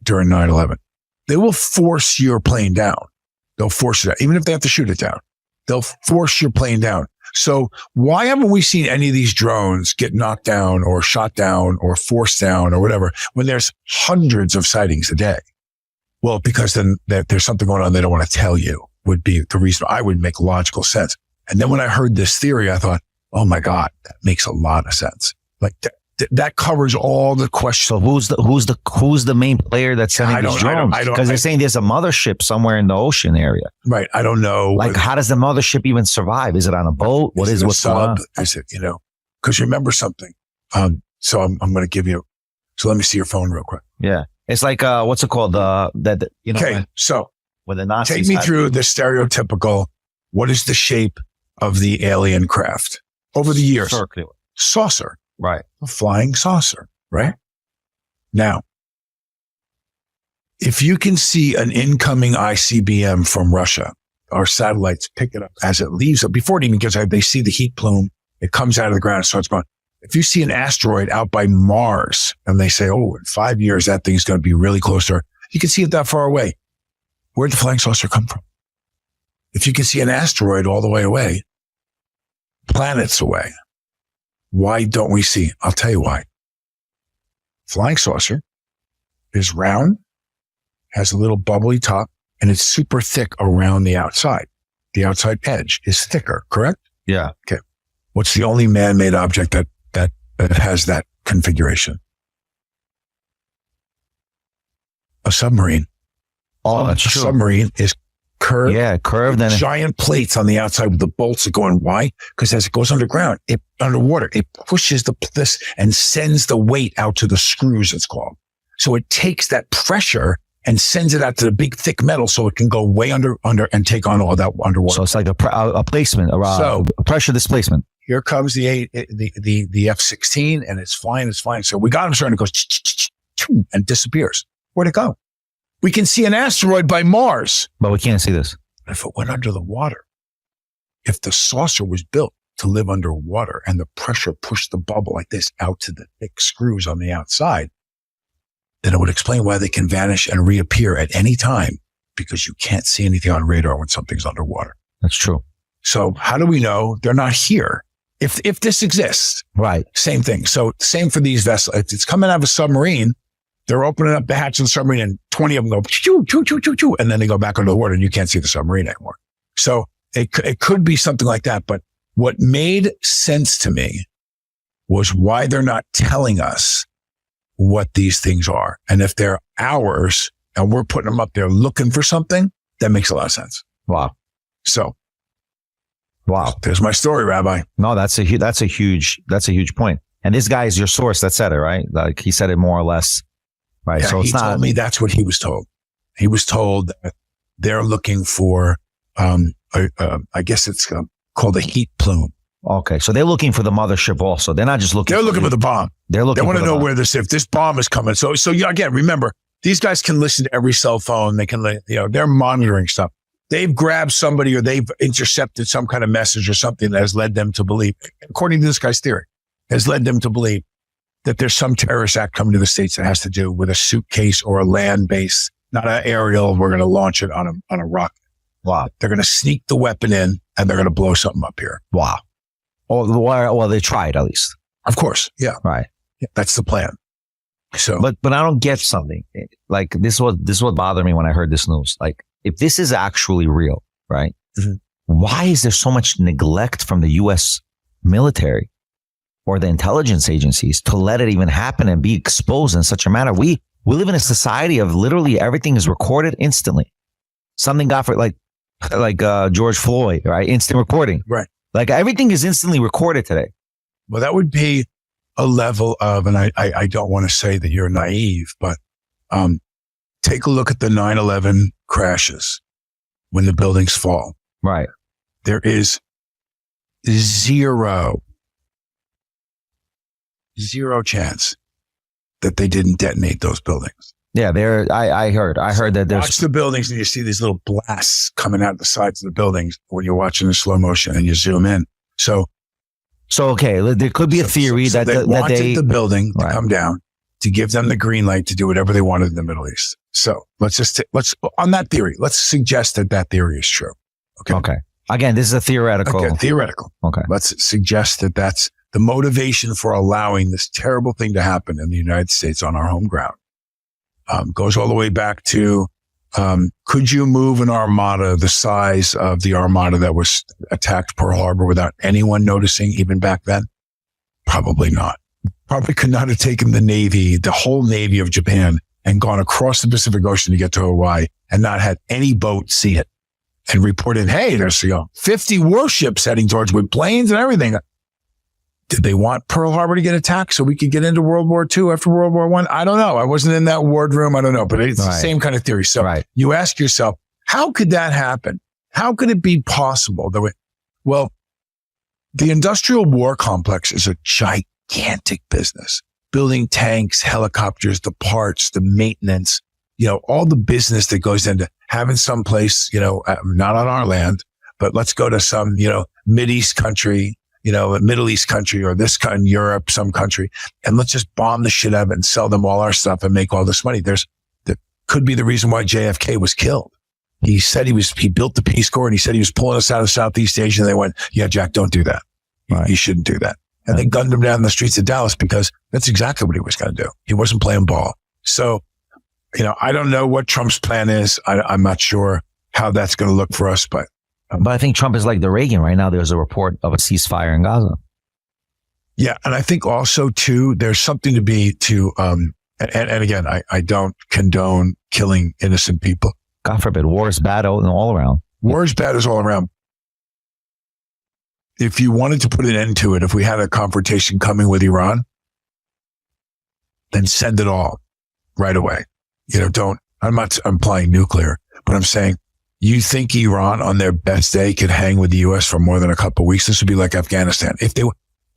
during 9/11, they will force your plane down. They'll force it out, even if they have to shoot it down. They'll force your plane down. So why haven't we seen any of these drones get knocked down or shot down or forced down or whatever when there's hundreds of sightings a day? Well, because then there's something going on they don't want to tell you would be the reason. I would make logical sense. And then when I heard this theory, I thought, oh my God, that makes a lot of sense. Like that covers all the questions. So who's the main player that's sending these drones? Because they're saying there's a mothership somewhere in the ocean area. Right. I don't know. Like, how does the mothership even survive? Is it on a boat? What's going on? Is it, because remember something. So I'm going to give you, so let me see your phone real quick. Yeah. It's like, what's it called? Okay. So when the Nazis take me through the stereotypical, what is the shape of the alien craft over the years? Circular. Saucer. Right. A flying saucer, right? Now, if you can see an incoming ICBM from Russia, our satellites pick it up as it leaves, before it even gets out, they see the heat plume, it comes out of the ground and starts going. If you see an asteroid out by Mars and they say, oh, in 5 years, that thing's going to be really close to Earth, you can see it that far away. Where'd the flying saucer come from? If you can see an asteroid all the way away, planets away, why don't we see? I'll tell you why. Flying saucer is round, has a little bubbly top, and it's super thick around the outside. The outside edge is thicker, correct? Yeah. Okay. What's the only man-made object that has that configuration? A submarine. Oh, that's true. A submarine is curved. Yeah, curved. And giant plates on the outside with the bolts that go in. Why? Because as it goes underground, underwater, it pushes this and sends the weight out to the screws, it's called. So it takes that pressure and sends it out to the big thick metal so it can go way under and take on all that underwater. So it's like a placement, a pressure displacement. here comes the F-16 and it's flying. So we got him starting to go and disappears. Where'd it go? We can see an asteroid by Mars. But we can't see this. If it went under the water, if the saucer was built to live underwater and the pressure pushed the bubble like this out to the thick screws on the outside, then it would explain why they can vanish and reappear at any time, because you can't see anything on radar when something's underwater. That's true. So how do we know they're not here? If this exists, right? Same thing. So same for these vessels. If it's coming out of a submarine, they're opening up the hatch of the submarine and 20 of them go choo, choo, choo, choo, choo, and then they go back under the water and you can't see the submarine anymore. So it could be something like that. But what made sense to me was why they're not telling us what these things are. And if they're ours and we're putting them up there looking for something, that makes a lot of sense. Wow. So, wow. There's my story, Rabbi. No, that's a huge point. And this guy is your source that said it, right? Like he said it more or less, right? Yeah, so it's he told me that's what he was told. He was told that they're looking for, I guess it's called a heat plume. Okay, so they're looking for the mothership also. They're not just looking. They're looking for the bomb. They want to know where if this bomb is coming. So yeah, again, remember, these guys can listen to every cell phone. They can, they're monitoring stuff. They've grabbed somebody or they've intercepted some kind of message or something that has led them to believe, according to this guy's theory, has led them to believe that there's some terrorist act coming to the States that has to do with a suitcase or a land base, not an aerial. We're going to launch it on a rocket. Wow. They're going to sneak the weapon in and they're going to blow something up here. Wow. Well, they tried at least. Of course. Yeah. Right. Yeah, that's the plan. So, but I don't get something like this. What bothered me when I heard this news. Like, if this is actually real, right? Mm-hmm. Why is there so much neglect from the U.S. military or the intelligence agencies to let it even happen and be exposed in such a manner? We live in a society of literally everything is recorded instantly. Something got for like George Floyd, right? Instant recording, right? Like everything is instantly recorded today. Well, that would be a level of, and I don't want to say that you're naive, but take a look at the 9/11 crashes when the buildings fall. Right. There is zero chance that they didn't detonate those buildings. Yeah, I heard that there's. Watch the buildings and you see these little blasts coming out the sides of the buildings when you're watching in slow motion and you zoom in. So okay, there could be a theory that they wanted the building to right. come down to give them the green light to do whatever they wanted in the Middle East. So let's on that theory, let's suggest that theory is true. Okay. Again, this is a theoretical. Okay, theoretical. Okay. Let's suggest that that's the motivation for allowing this terrible thing to happen in the United States on our home ground. Goes all the way back to, could you move an armada the size of the armada that was attacked Pearl Harbor without anyone noticing even back then? Probably not. Probably could not have taken the whole Navy of Japan and gone across the Pacific Ocean to get to Hawaii and not had any boat see it and reported, hey, there's 50 warships heading towards with planes and everything. Did they want Pearl Harbor to get attacked so we could get into World War II after World War I? I don't know. I wasn't in that wardroom. I don't know, but it's the same kind of theory. So you ask yourself, how could that happen? How could it be possible? Well, the industrial war complex is a gigantic business. Building tanks, helicopters, the parts, the maintenance, all the business that goes into having some place, not on our land, but let's go to some, Mideast country, a Middle East country or this kind of Europe, some country, and let's just bomb the shit out of it and sell them all our stuff and make all this money. That could be the reason why JFK was killed. He said he built the Peace Corps and he said he was pulling us out of Southeast Asia. And they went, yeah, Jack, don't do that. Right. You shouldn't do that. And they gunned him down in the streets of Dallas because that's exactly what he was going to do. He wasn't playing ball. So, I don't know what Trump's plan is. I'm not sure how that's going to look for us, but I think Trump is like the Reagan right now. There's a report of a ceasefire in Gaza. Yeah. And I think also too, there's something to be and again, I don't condone killing innocent people. God forbid. War is bad all around. War is bad all around. If you wanted to put an end to it, if we had a confrontation coming with Iran, then send it all right away. I'm not implying nuclear, but I'm saying You think Iran on their best day could hang with the U.S. for more than a couple of weeks? This would be like Afghanistan.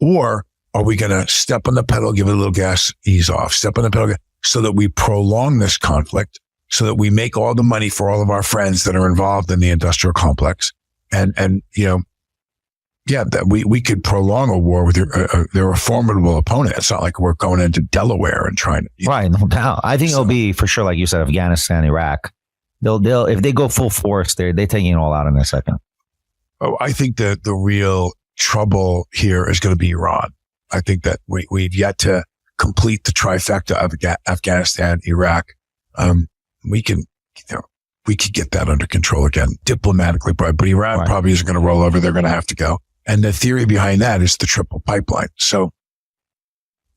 Or are we going to step on the pedal, give it a little gas, ease off, step on the pedal, so that we prolong this conflict, so that we make all the money for all of our friends that are involved in the industrial complex, and that we could prolong a war with they're a formidable opponent. It's not like we're going into Delaware and trying to. Right, no doubt. I think it'll be for sure, like you said, Afghanistan, Iraq. They'll if they go full force, they're taking it all out in a second. Oh, I think that the real trouble here is going to be Iran. I think that we've yet to complete the trifecta of Afghanistan, Iraq. We could get that under control again, diplomatically, but Iran probably isn't going to roll over. They're going to have to go. And the theory behind that is the triple pipeline. So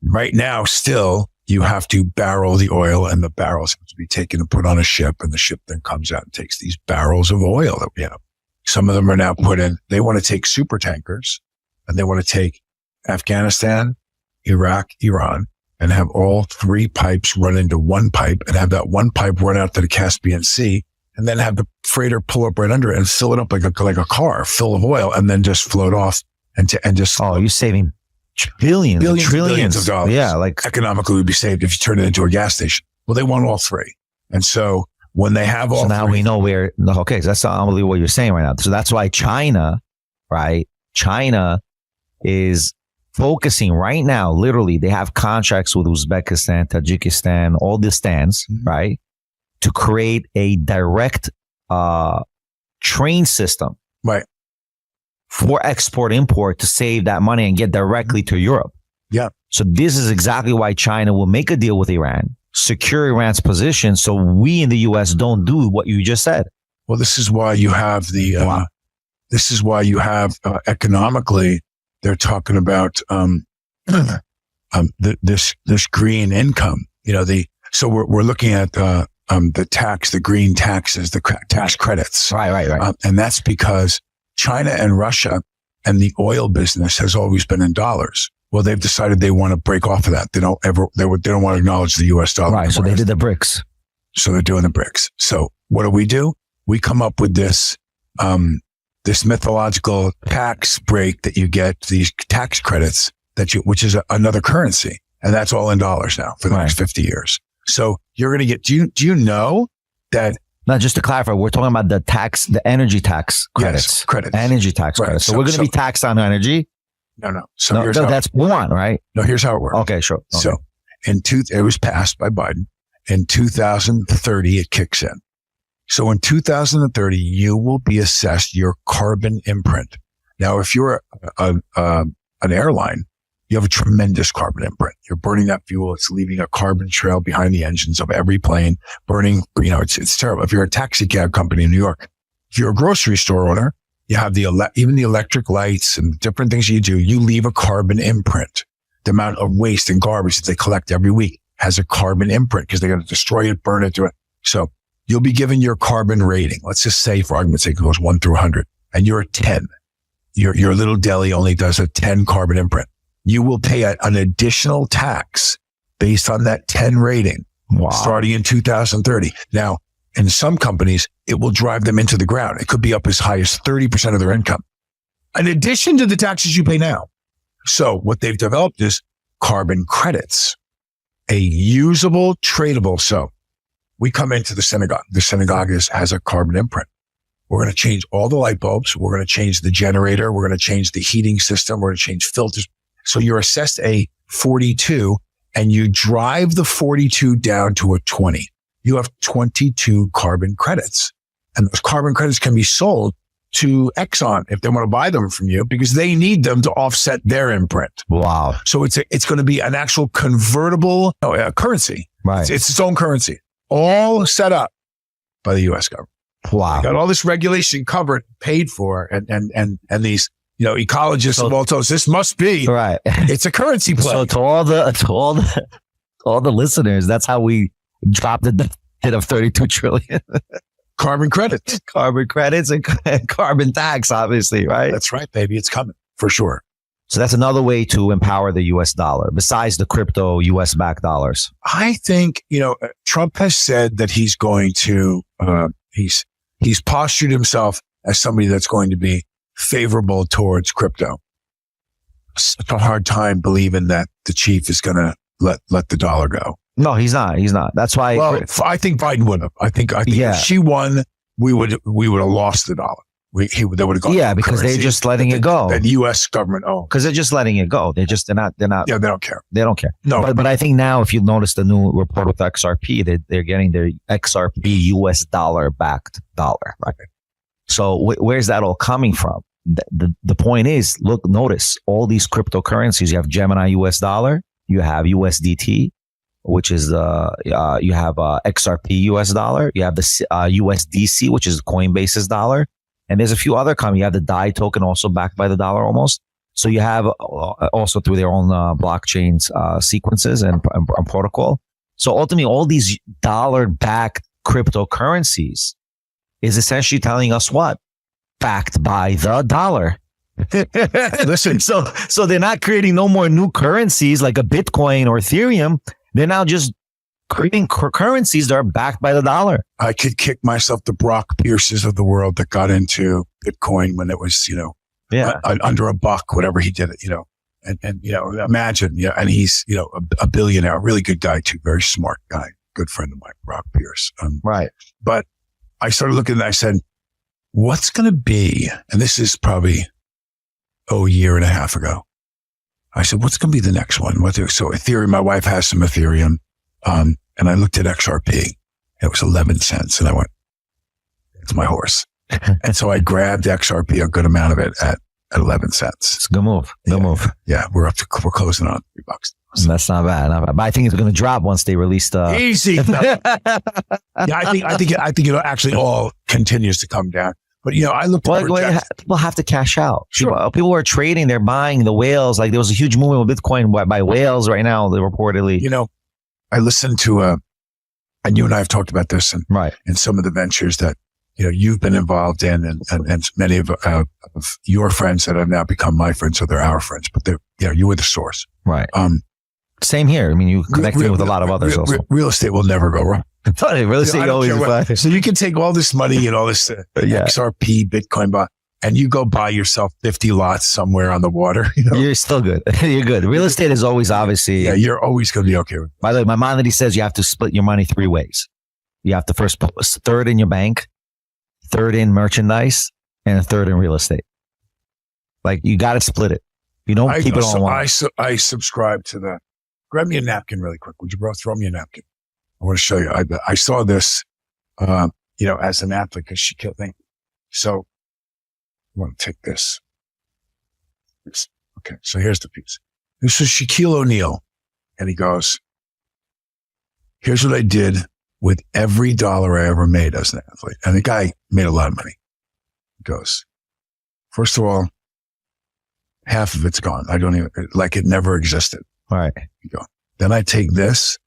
right now, still, you have to barrel the oil, and the barrels have to be taken and put on a ship, and the ship then comes out and takes these barrels of oil that we have. Some of them are now put in. They want to take super tankers, and they want to take Afghanistan, Iraq, Iran, and have all three pipes run into one pipe, and have that one pipe run out to the Caspian Sea, and then have the freighter pull up right under it and fill it up like a car full of oil, and then just float off and just. Oh, you're saving billions, trillions of dollars. Yeah, like economically would be saved if you turn it into a gas station. Well, they want all three, and so when they have all, so now three, we know where. Okay, so that's unbelievable what you're saying right now. So that's why China is focusing right now. Literally, they have contracts with Uzbekistan, Tajikistan, all the stands, right, to create a direct train system, right, for export-import to save that money and get directly to Europe. Yeah. So this is exactly why China will make a deal with Iran, secure Iran's position, so we in the U.S. don't do what you just said. Well, this is why you have economically, they're talking about this green income. So we're looking at the tax, the green taxes, the tax credits. Right. And that's because China and Russia and the oil business has always been in dollars. Well, they've decided they want to break off of that. They don't want to acknowledge the U.S. dollar. Right. So they did the BRICS. So they're doing the BRICS. So what do? We come up with this mythological tax break that you get, these tax credits which is another currency. And that's all in dollars now for the next 50 years. So you're going to get, do you know that? Now, just to clarify, we're talking about the energy tax credits. Yes, credits. Energy tax credits. So we're going to be taxed on energy? No. That's one, right? No, here's how it works. Okay, sure. Okay. So it was passed by Biden. In 2030, it kicks in. So in 2030, you will be assessed your carbon imprint. Now, if you're an airline, you have a tremendous carbon imprint. You're burning that fuel. It's leaving a carbon trail behind the engines of every plane, burning, it's terrible. If you're a taxi cab company in New York, if you're a grocery store owner, you have even the electric lights and different things you do, you leave a carbon imprint. The amount of waste and garbage that they collect every week has a carbon imprint because they're going to destroy it, burn it, do it. So you'll be given your carbon rating. Let's just say, for argument's sake, it goes 1 through 100, and you're a 10. Your little deli only does a 10 carbon imprint. You will pay an additional tax based on that 10 rating, starting in 2030. Now, in some companies, it will drive them into the ground. It could be up as high as 30% of their income, in addition to the taxes you pay now. So what they've developed is carbon credits, a usable, tradable. So we come into the synagogue. The synagogue has a carbon imprint. We're going to change all the light bulbs. We're going to change the generator. We're going to change the heating system. We're going to change filters. So you're assessed a 42 and you drive the 42 down to a 20. You have 22 carbon credits, and those carbon credits can be sold to Exxon if they want to buy them from you because they need them to offset their imprint. Wow. So it's going to be an actual convertible currency. Right. It's its own currency, all set up by the U.S. government. Wow. Got all this regulation covered, paid for, and these, ecologists have all told us this must be right. It's a currency play. So to all the listeners, that's how we dropped the hit of 32 trillion. Carbon credits. Carbon credits and carbon tax, obviously, right? That's right, baby. It's coming for sure. So that's another way to empower the US dollar besides the crypto US backed dollars. I think, Trump has said that he's going to, he's postured himself as somebody that's going to be favorable towards crypto. Such a hard time believing that the chief is going to let the dollar go. No, he's not. He's not. That's why. Well, I think Biden would have. I think if she won, we would have lost the dollar. They would have gone. Yeah, because they're just letting it go. And U.S. government owns. Because they're just letting it go. They're not. Yeah, they don't care. They don't care. No, but I think now, if you notice the new report with XRP, they're getting their XRP US dollar backed dollar. Right. So where's that all coming from? The point is, notice all these cryptocurrencies. You have Gemini US dollar. You have USDT, which is you have XRP US dollar. You have the USDC, which is Coinbase's dollar. And there's a few other companies. You have the DAI token also backed by the dollar almost. So you have also through their own blockchains sequences and protocol. So ultimately, all these dollar-backed cryptocurrencies is essentially telling us what? Backed by the dollar. Listen. So they're not creating no more new currencies like a Bitcoin or Ethereum. They're now just creating currencies that are backed by the dollar. I could kick myself, the Brock Pierces of the world that got into Bitcoin when it was, under $1, whatever he did it, and imagine, and he's, a billionaire, a really good guy too, very smart guy, good friend of mine, Brock Pierce. Right. But I started looking and I said, what's going to be, and this is probably, a year and a half ago. I said, what's going to be the next one? So Ethereum, my wife has some Ethereum. And I looked at XRP. It was 11 cents. And I went, it's my horse. And so I grabbed XRP, a good amount of it at 11 cents. It's a good move. Good move. Yeah. We're closing on $3. That's not bad. But I think it's going to drop once they release the easy. Yeah. I think it actually all continues to come down. But, I looked at people have to cash out. Sure. People are trading. They're buying the whales. Like there was a huge movement with Bitcoin by whales right now. They reportedly, I listened to, and you and I have talked about this and right. in some of the ventures that, you've been involved in and many of your friends that have now become my friends, so they're our friends, but you were the source. Right. Same here. I mean, you connect me with a lot of others also. Real estate will never go wrong. Real estate always is fine. So you can take all this money and all this XRP, Bitcoin, and you go buy yourself 50 lots somewhere on the water. You're still good. You're good. Real estate is always obviously. Yeah, you're always going to be okay with it. By the way, my mom says you have to split your money 3 ways. You have to first put a third in your bank, third in merchandise, and a third in real estate. Like you got to split it. You don't keep it all in one. I subscribe to that. Grab me a napkin really quick. Would you, bro? Throw me a napkin. I want to show you. I saw this, as an athlete because Shaquille thing. So I want to take this. Okay. So here's the piece. This is Shaquille O'Neal. And he goes, here's what I did with every dollar I ever made as an athlete. And the guy made a lot of money. He goes, first of all, half of it's gone. I don't even, like it never existed. All right. You go. Then I take this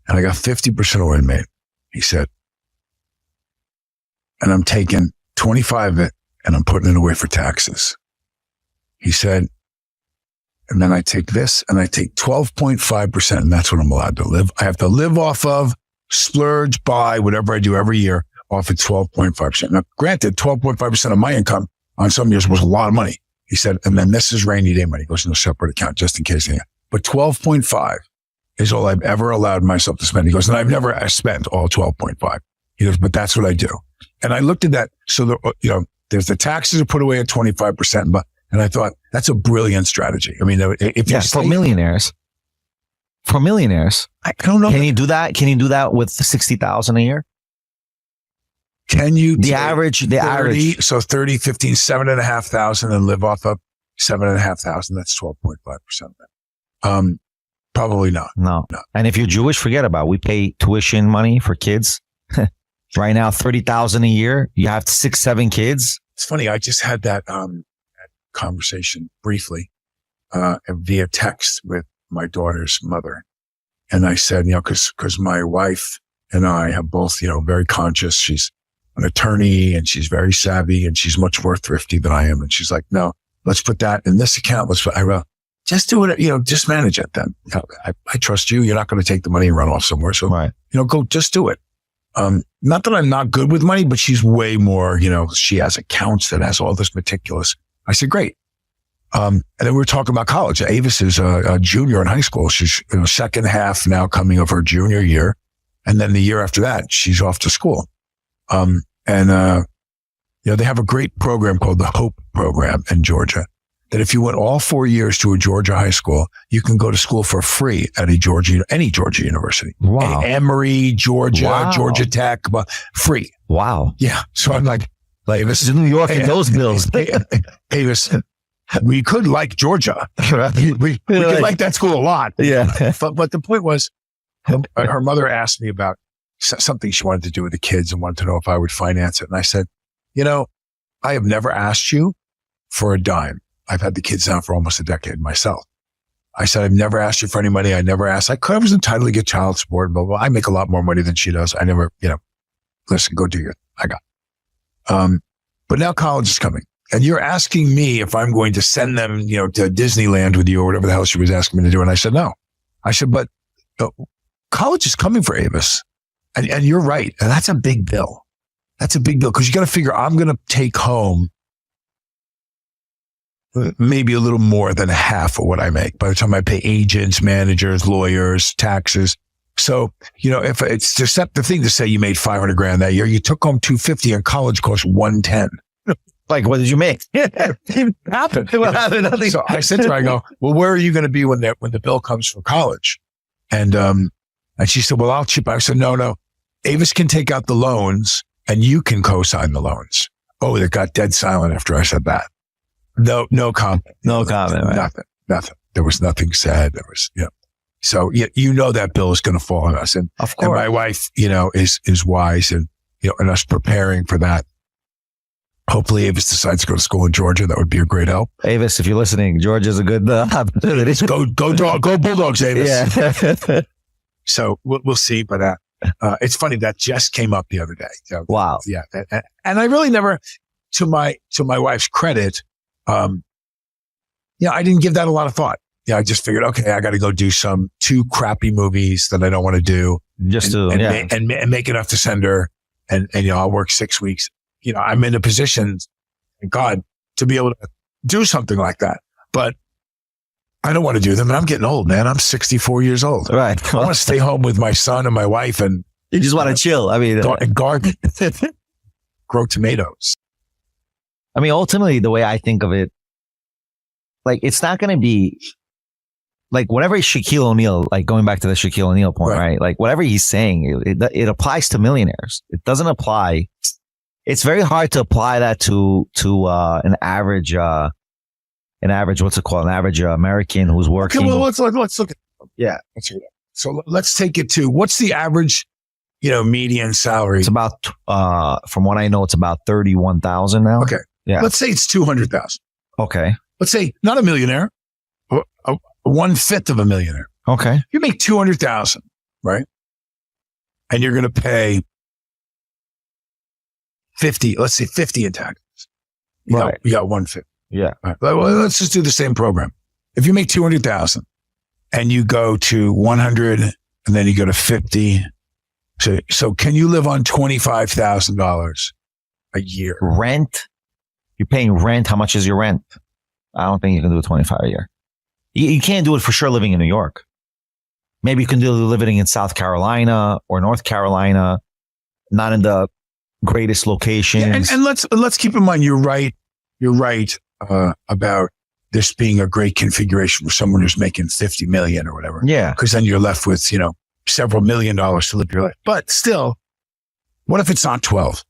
and I got 50% of what I made. He said, and I'm taking 25 of it and I'm putting it away for taxes. He said, and then I take this and I take 12.5% and that's what I'm allowed to live. I have to live off of, splurge, buy, whatever I do every year off of 12.5%. Now, granted, 12.5% of my income on some years was a lot of money. He said, and then this is rainy day money. It goes in a separate account just in case. But 12.5 is all I've ever allowed myself to spend. He goes, and I've never spent all 12.5. He goes, but that's what I do. And I looked at that. So, there's the taxes are put away at 25%, and I thought that's a brilliant strategy. I mean, if for millionaires, I don't know. Can you do that? Can you do that with 60,000 a year? Can you? The average. So 30, 15, 7,500 and live off of 7,500. That's 12.5%. Probably not. No. And if you're Jewish, forget about it. We pay tuition money for kids. Right now, 30,000 a year. You have 6, 7 kids. It's funny. I just had that conversation briefly via text with my daughter's mother, and I said, because my wife and I have both, very conscious. She's an attorney and she's very savvy and she's much more thrifty than I am. And she's like, no, let's put that in this account. Just do it. Just manage it then. I trust you. You're not going to take the money and run off somewhere. So, right. go, just do it. Not that I'm not good with money, but she's way more, she has accounts that has all this meticulous. I said, great. And then we were talking about college. Avis is a junior in high school. She's second half now coming of her junior year. And then the year after that, she's off to school. They have a great program called the HOPE program in Georgia, that if you went all 4 years to a Georgia high school, you can go to school for free at any Georgia university. Wow. Emory, Georgia, Wow. Georgia Tech, free. Wow. Yeah. So I'm like, This is New York and those bills. Avis, we could like Georgia. We could like that school a lot. Yeah. But the point was, her mother asked me about something she wanted to do with the kids and wanted to know if I would finance it. And I said, I have never asked you for a dime. I've had the kids now for almost a decade myself. I said, I've never asked you for any money. I never asked. I was entitled to get child support, blah, blah. I make a lot more money than she does. I never, listen, go do your, I got it. But now college is coming and you're asking me if I'm going to send them, to Disneyland with you or whatever the hell she was asking me to do. And I said, no. I said, but college is coming for Avis. And you're right. And that's a big bill. That's a big bill because you got to figure I'm going to take home maybe a little more than half of what I make by the time I pay agents, managers, lawyers, taxes. So, if it's deceptive thing to say you made $500,000 that year, you took home $250 and college costs $110. Like, what did you make? It happened. What happened? Nothing. So I said to her, I go, well, where are you going to be when the bill comes for college? And she said, well, I'll chip. I said, no. Avis can take out the loans and you can co-sign the loans. Oh, it got dead silent after I said that. No comment. No comment. Right? Nothing. There was nothing said. There was, So that bill is going to fall on us. And of course, and my wife, is wise and, and us preparing for that. Hopefully Avis decides to go to school in Georgia. That would be a great help. Avis, if you're listening, Georgia's a good opportunity. Go Bulldogs, Avis. Yeah. So we'll see. But it's funny that just came up the other day. So, wow. Yeah. And I really never, to my wife's credit, I didn't give that a lot of thought. Yeah, I just figured, okay, I got to go do two crappy movies that I don't want to do, and make enough to send her, and I'll work 6 weeks. I'm in a position, thank God, to be able to do something like that. But I don't want to do them, and I'm getting old, man. I'm 64 years old. Right. I want to stay home with my son and my wife, and you just want to chill. I mean, garden, grow tomatoes. I mean, ultimately, the way I think of it, like, it's not going to be like whatever Shaquille O'Neal, like going back to the Shaquille O'Neal point, right? Like whatever he's saying, it applies to millionaires. It doesn't apply. It's very hard to apply that to an average, what's it called? An average American who's working. Okay, well, let's look at, let's hear that. So let's take it to, what's the average, median salary? It's about, from what I know, it's about 31,000 now. Okay. Yeah. Let's say it's 200,000. Okay. Let's say not a millionaire, 1/5 of a millionaire. Okay. You make 200,000, right? And you're going to pay 50, let's say 50 in taxes. You got 1/5. Yeah. Right. Well, let's just do the same program. If you make 200,000 and you go to 100 and then you go to 50. So can you live on $25,000 a year? Rent? You're paying rent. How much is your rent? I don't think you can do it 25 a year. You can't do it for sure living in New York. Maybe you can do living in South Carolina or North Carolina, not in the greatest locations. Yeah, and let's keep in mind, you're right. You're right about this being a great configuration for someone who's making 50 million or whatever. Yeah. Because then you're left with, several $1 million to live your life. But still, what if it's not 12?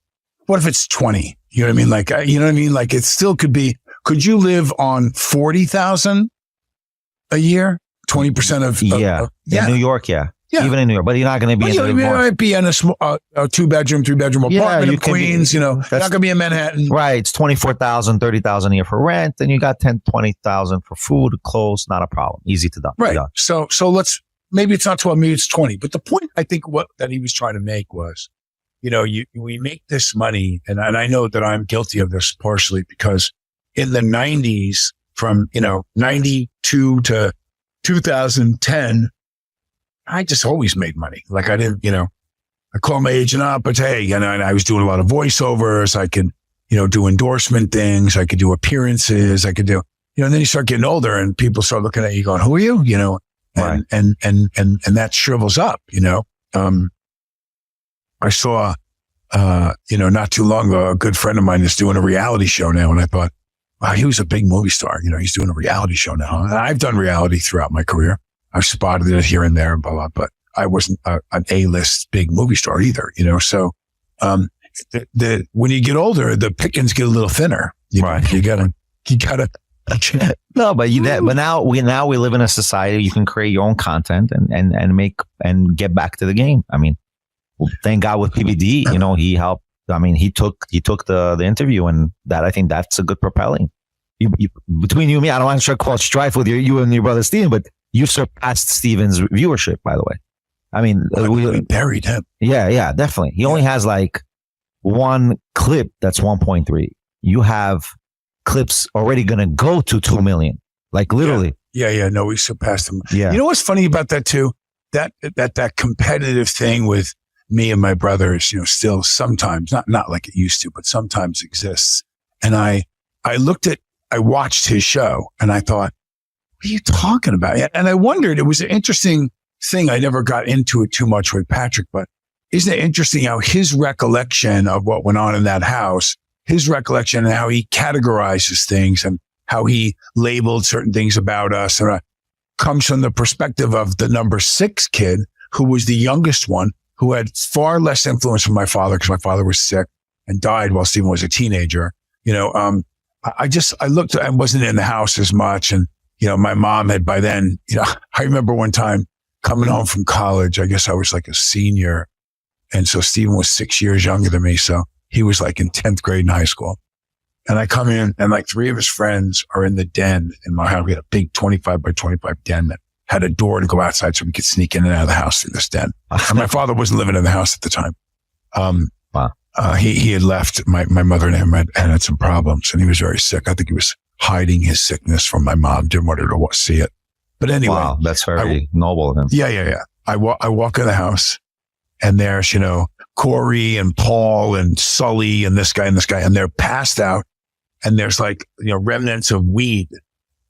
What if it's 20? You know what I mean? Like it still could be, could you live on 40,000 a year? 20% of in New York, yeah. Even in New York, but you're not going to be. You might be in a small, a 2-bedroom, 3-bedroom apartment in Queens. You're not going to be in Manhattan, right? It's 24,000, 30,000 a year for rent, and you got 10, 20,000 for food, clothes. Not a problem, easy to do. Right. So let's, maybe it's not 12, maybe it's 20. But the point I think that he was trying to make was, we make this money, and I know that I'm guilty of this partially because in the 90s, from 92 to 2010. I just always made money. Like I didn't, I call my agent up, but hey, and I was doing a lot of voiceovers. I could, do endorsement things. I could do appearances. I could do, and then you start getting older and people start looking at you going, who are you? And that shrivels up, I saw, not too long ago, a good friend of mine is doing a reality show now. And I thought, wow, he was a big movie star. He's doing a reality show now. And I've done reality throughout my career. I've spotted it here and there and blah, blah, but I wasn't an A-list big movie star either, So, when you get older, the pickings get a little thinner. Right. You gotta. No, but now we live in a society you can create your own content and make and get back to the game. I mean, thank God with PBD, he helped. I mean, he took the interview, and that I think that's a good propelling. Between you and me, I don't want to call strife with you and your brother Steven, but you surpassed Steven's viewership, by the way. I mean, we buried him. Yeah, definitely. He only has like one clip that's 1.3. You have clips already going to go to 2 million, like literally. Yeah. No, we surpassed him. Yeah. You know what's funny about that too? That competitive thing with me and my brothers, still sometimes, not like it used to, but sometimes exists. And I watched his show and I thought, what are you talking about? And I wondered, it was an interesting thing. I never got into it too much with Patrick, but isn't it interesting how his recollection of what went on in that house, his recollection and how he categorizes things and how he labeled certain things about us comes from the perspective of the number 6 kid, who was the youngest one, who had far less influence from my father because my father was sick and died while Stephen was a teenager. I looked, I wasn't in the house as much. And, my mom had by then, I remember one time coming home from college, I guess I was like a senior. And so Stephen was 6 years younger than me. So he was like in 10th grade in high school. And I come in and like 3 of his friends are in the den in my house. We had a big 25 by 25 den that had a door to go outside so we could sneak in and out of the house through this den. And my father wasn't living in the house at the time. Wow. He had left. My mother and him had some problems and he was very sick. I think he was hiding his sickness from my mom. Didn't want her to see it. But anyway. Wow, that's very noble of him. Yeah. I walk in the house and there's, Corey and Paul and Sully and this guy, and they're passed out. And there's like, remnants of weed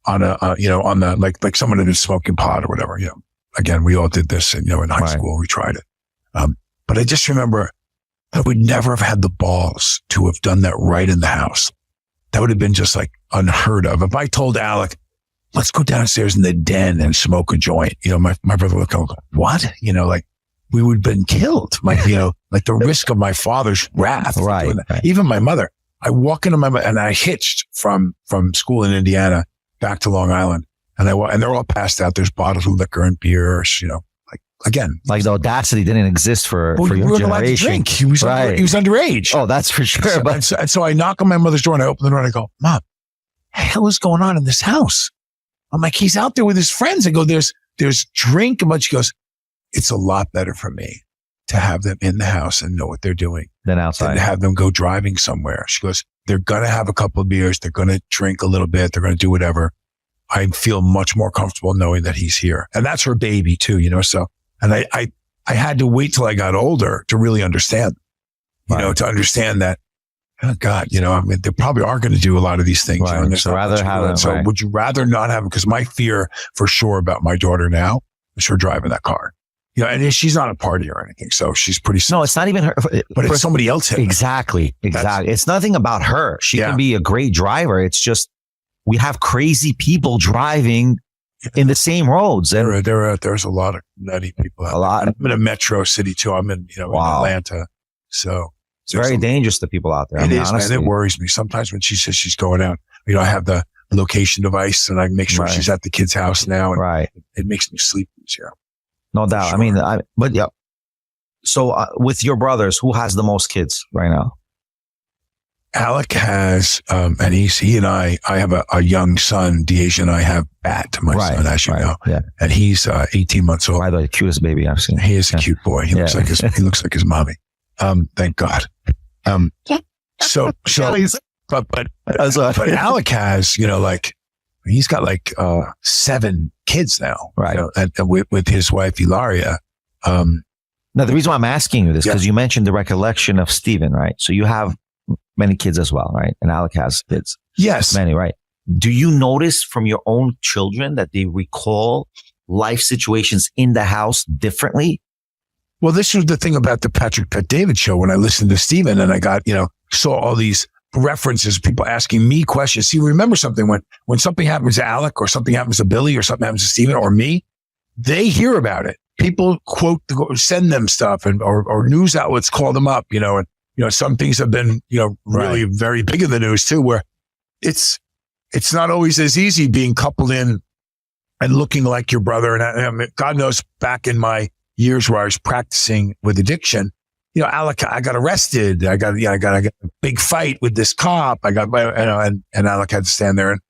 on on the, like someone had been smoking pot or whatever, Again, we all did this and, in high school, we tried it. But I just remember I would never have had the balls to have done that right in the house. That would have been just like unheard of. If I told Alec, let's go downstairs in the den and smoke a joint, my brother would go, what? We would have been killed. Like the risk of my father's wrath. Right. Even my mother. I walk into and I hitched from school in Indiana back to Long Island, and they're all passed out. There's bottles of liquor and beers, again. Like the audacity didn't exist for your generation. He was underage. Oh, that's for sure. So I knock on my mother's door and I open the door and I go, Mom, what the hell is going on in this house? I'm like, he's out there with his friends. I go, there's drink. And she goes, it's a lot better for me to have them in the house and know what they're doing than outside. And to have them go driving somewhere. She goes, they're going to have a couple of beers. They're going to drink a little bit. They're going to do whatever. I feel much more comfortable knowing that he's here. And that's her baby too, so, and I had to wait till I got older to really understand, to understand that, oh God, they probably are going to do a lot of these things. Right. So rather have them. So would you rather not have them? Because my fear for sure about my daughter now is her driving that car. And she's not a party or anything, so she's pretty. No, it's not even her. But it's somebody else. Exactly. It's nothing about her. She can be a great driver. It's just we have crazy people driving in the same roads. There's a lot of nutty people. I'm in a metro city too. I'm in in Atlanta, so it's very dangerous to people out there. It is, man. It worries me sometimes when she says she's going out. I have the location device, and I make sure she's at the kid's house now. And it makes me sleep easier. No doubt. Sure. I mean, but yeah. So with your brothers, who has the most kids right now? Alec has, and he and I have a young son. Deja and I have Bat, my son, as you know. Yeah. And he's 18 months old. By the way, the cutest baby I've seen. He is a cute boy. He looks like his mommy. Thank God. But Alec has, he's got 7 kids now, right? And with his wife Ilaria, Now, the reason why I'm asking you this, because you mentioned the recollection of Stephen, right? So you have many kids as well, right? And Alec has kids. Yes. Many, right? Do you notice from your own children that they recall life situations in the house differently? Well, this was the thing about the Patrick Bet-David show when I listened to Stephen and I got, saw all these references, people asking me questions. See, remember something, when something happens to Alec or something happens to Billy or something happens to Stephen or me, they hear about it. People send them stuff or news outlets call them up, and some things have been, really very big in the news too, where it's not always as easy being coupled in and looking like your brother. And I mean, God knows, back in my years where I was practicing with addiction, Alec, I got arrested. I got a big fight with this cop. And Alec had to stand there and,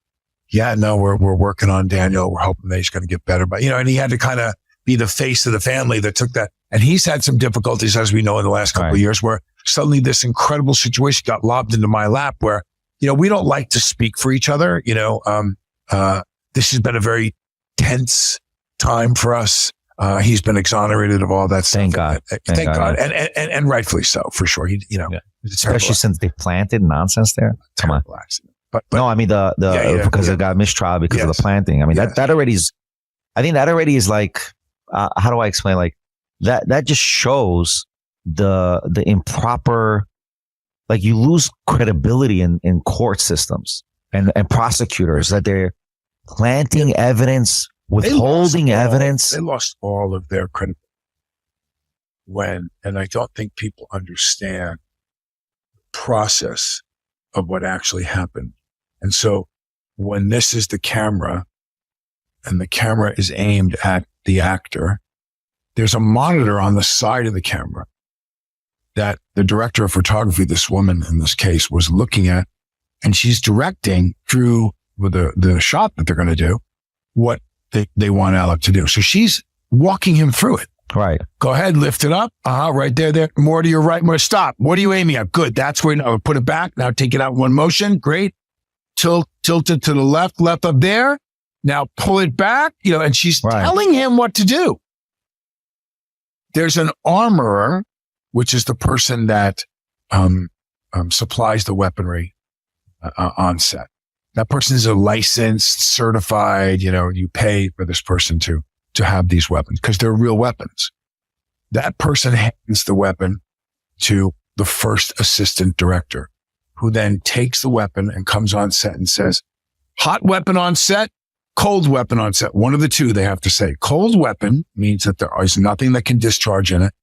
we're working on Daniel. We're hoping that he's going to get better. But, and he had to kind of be the face of the family that took that. And he's had some difficulties, as we know, in the last couple of years, where suddenly this incredible situation got lobbed into my lap where, we don't like to speak for each other. This has been a very tense time for us. He's been exonerated of all that stuff. Thank God. Thank God. And rightfully so, for sure. Especially since they planted nonsense there. Come on. Accident. But no, I mean, because it got mistrial because of the planting. I mean, that already is, I think that already is like, how do I explain? Like that just shows the improper, like you lose credibility in court systems and prosecutors that they're planting evidence, withholding evidence. They lost all of their credibility and I don't think people understand the process of what actually happened. And so when this is the camera and the camera is aimed at the actor, there's a monitor on the side of the camera that the director of photography, this woman in this case, was looking at, and she's directing through with the shot that they're going to do what they want Alec to do. So she's walking him through it. Right. Go ahead, lift it up. Right there. More to your right. More. Stop. What are you aiming at? Good. That's where, now put it back. Now take it out in one motion. Great. Tilt it to the left up there. Now pull it back, and she's telling him what to do. There's an armorer, which is the person that supplies the weaponry on set. That person is a licensed, certified, you pay for this person to have these weapons because they're real weapons. That person hands the weapon to the first assistant director, who then takes the weapon and comes on set and says, hot weapon on set, cold weapon on set. One of the two they have to say. Cold weapon means that there is nothing that can discharge in it.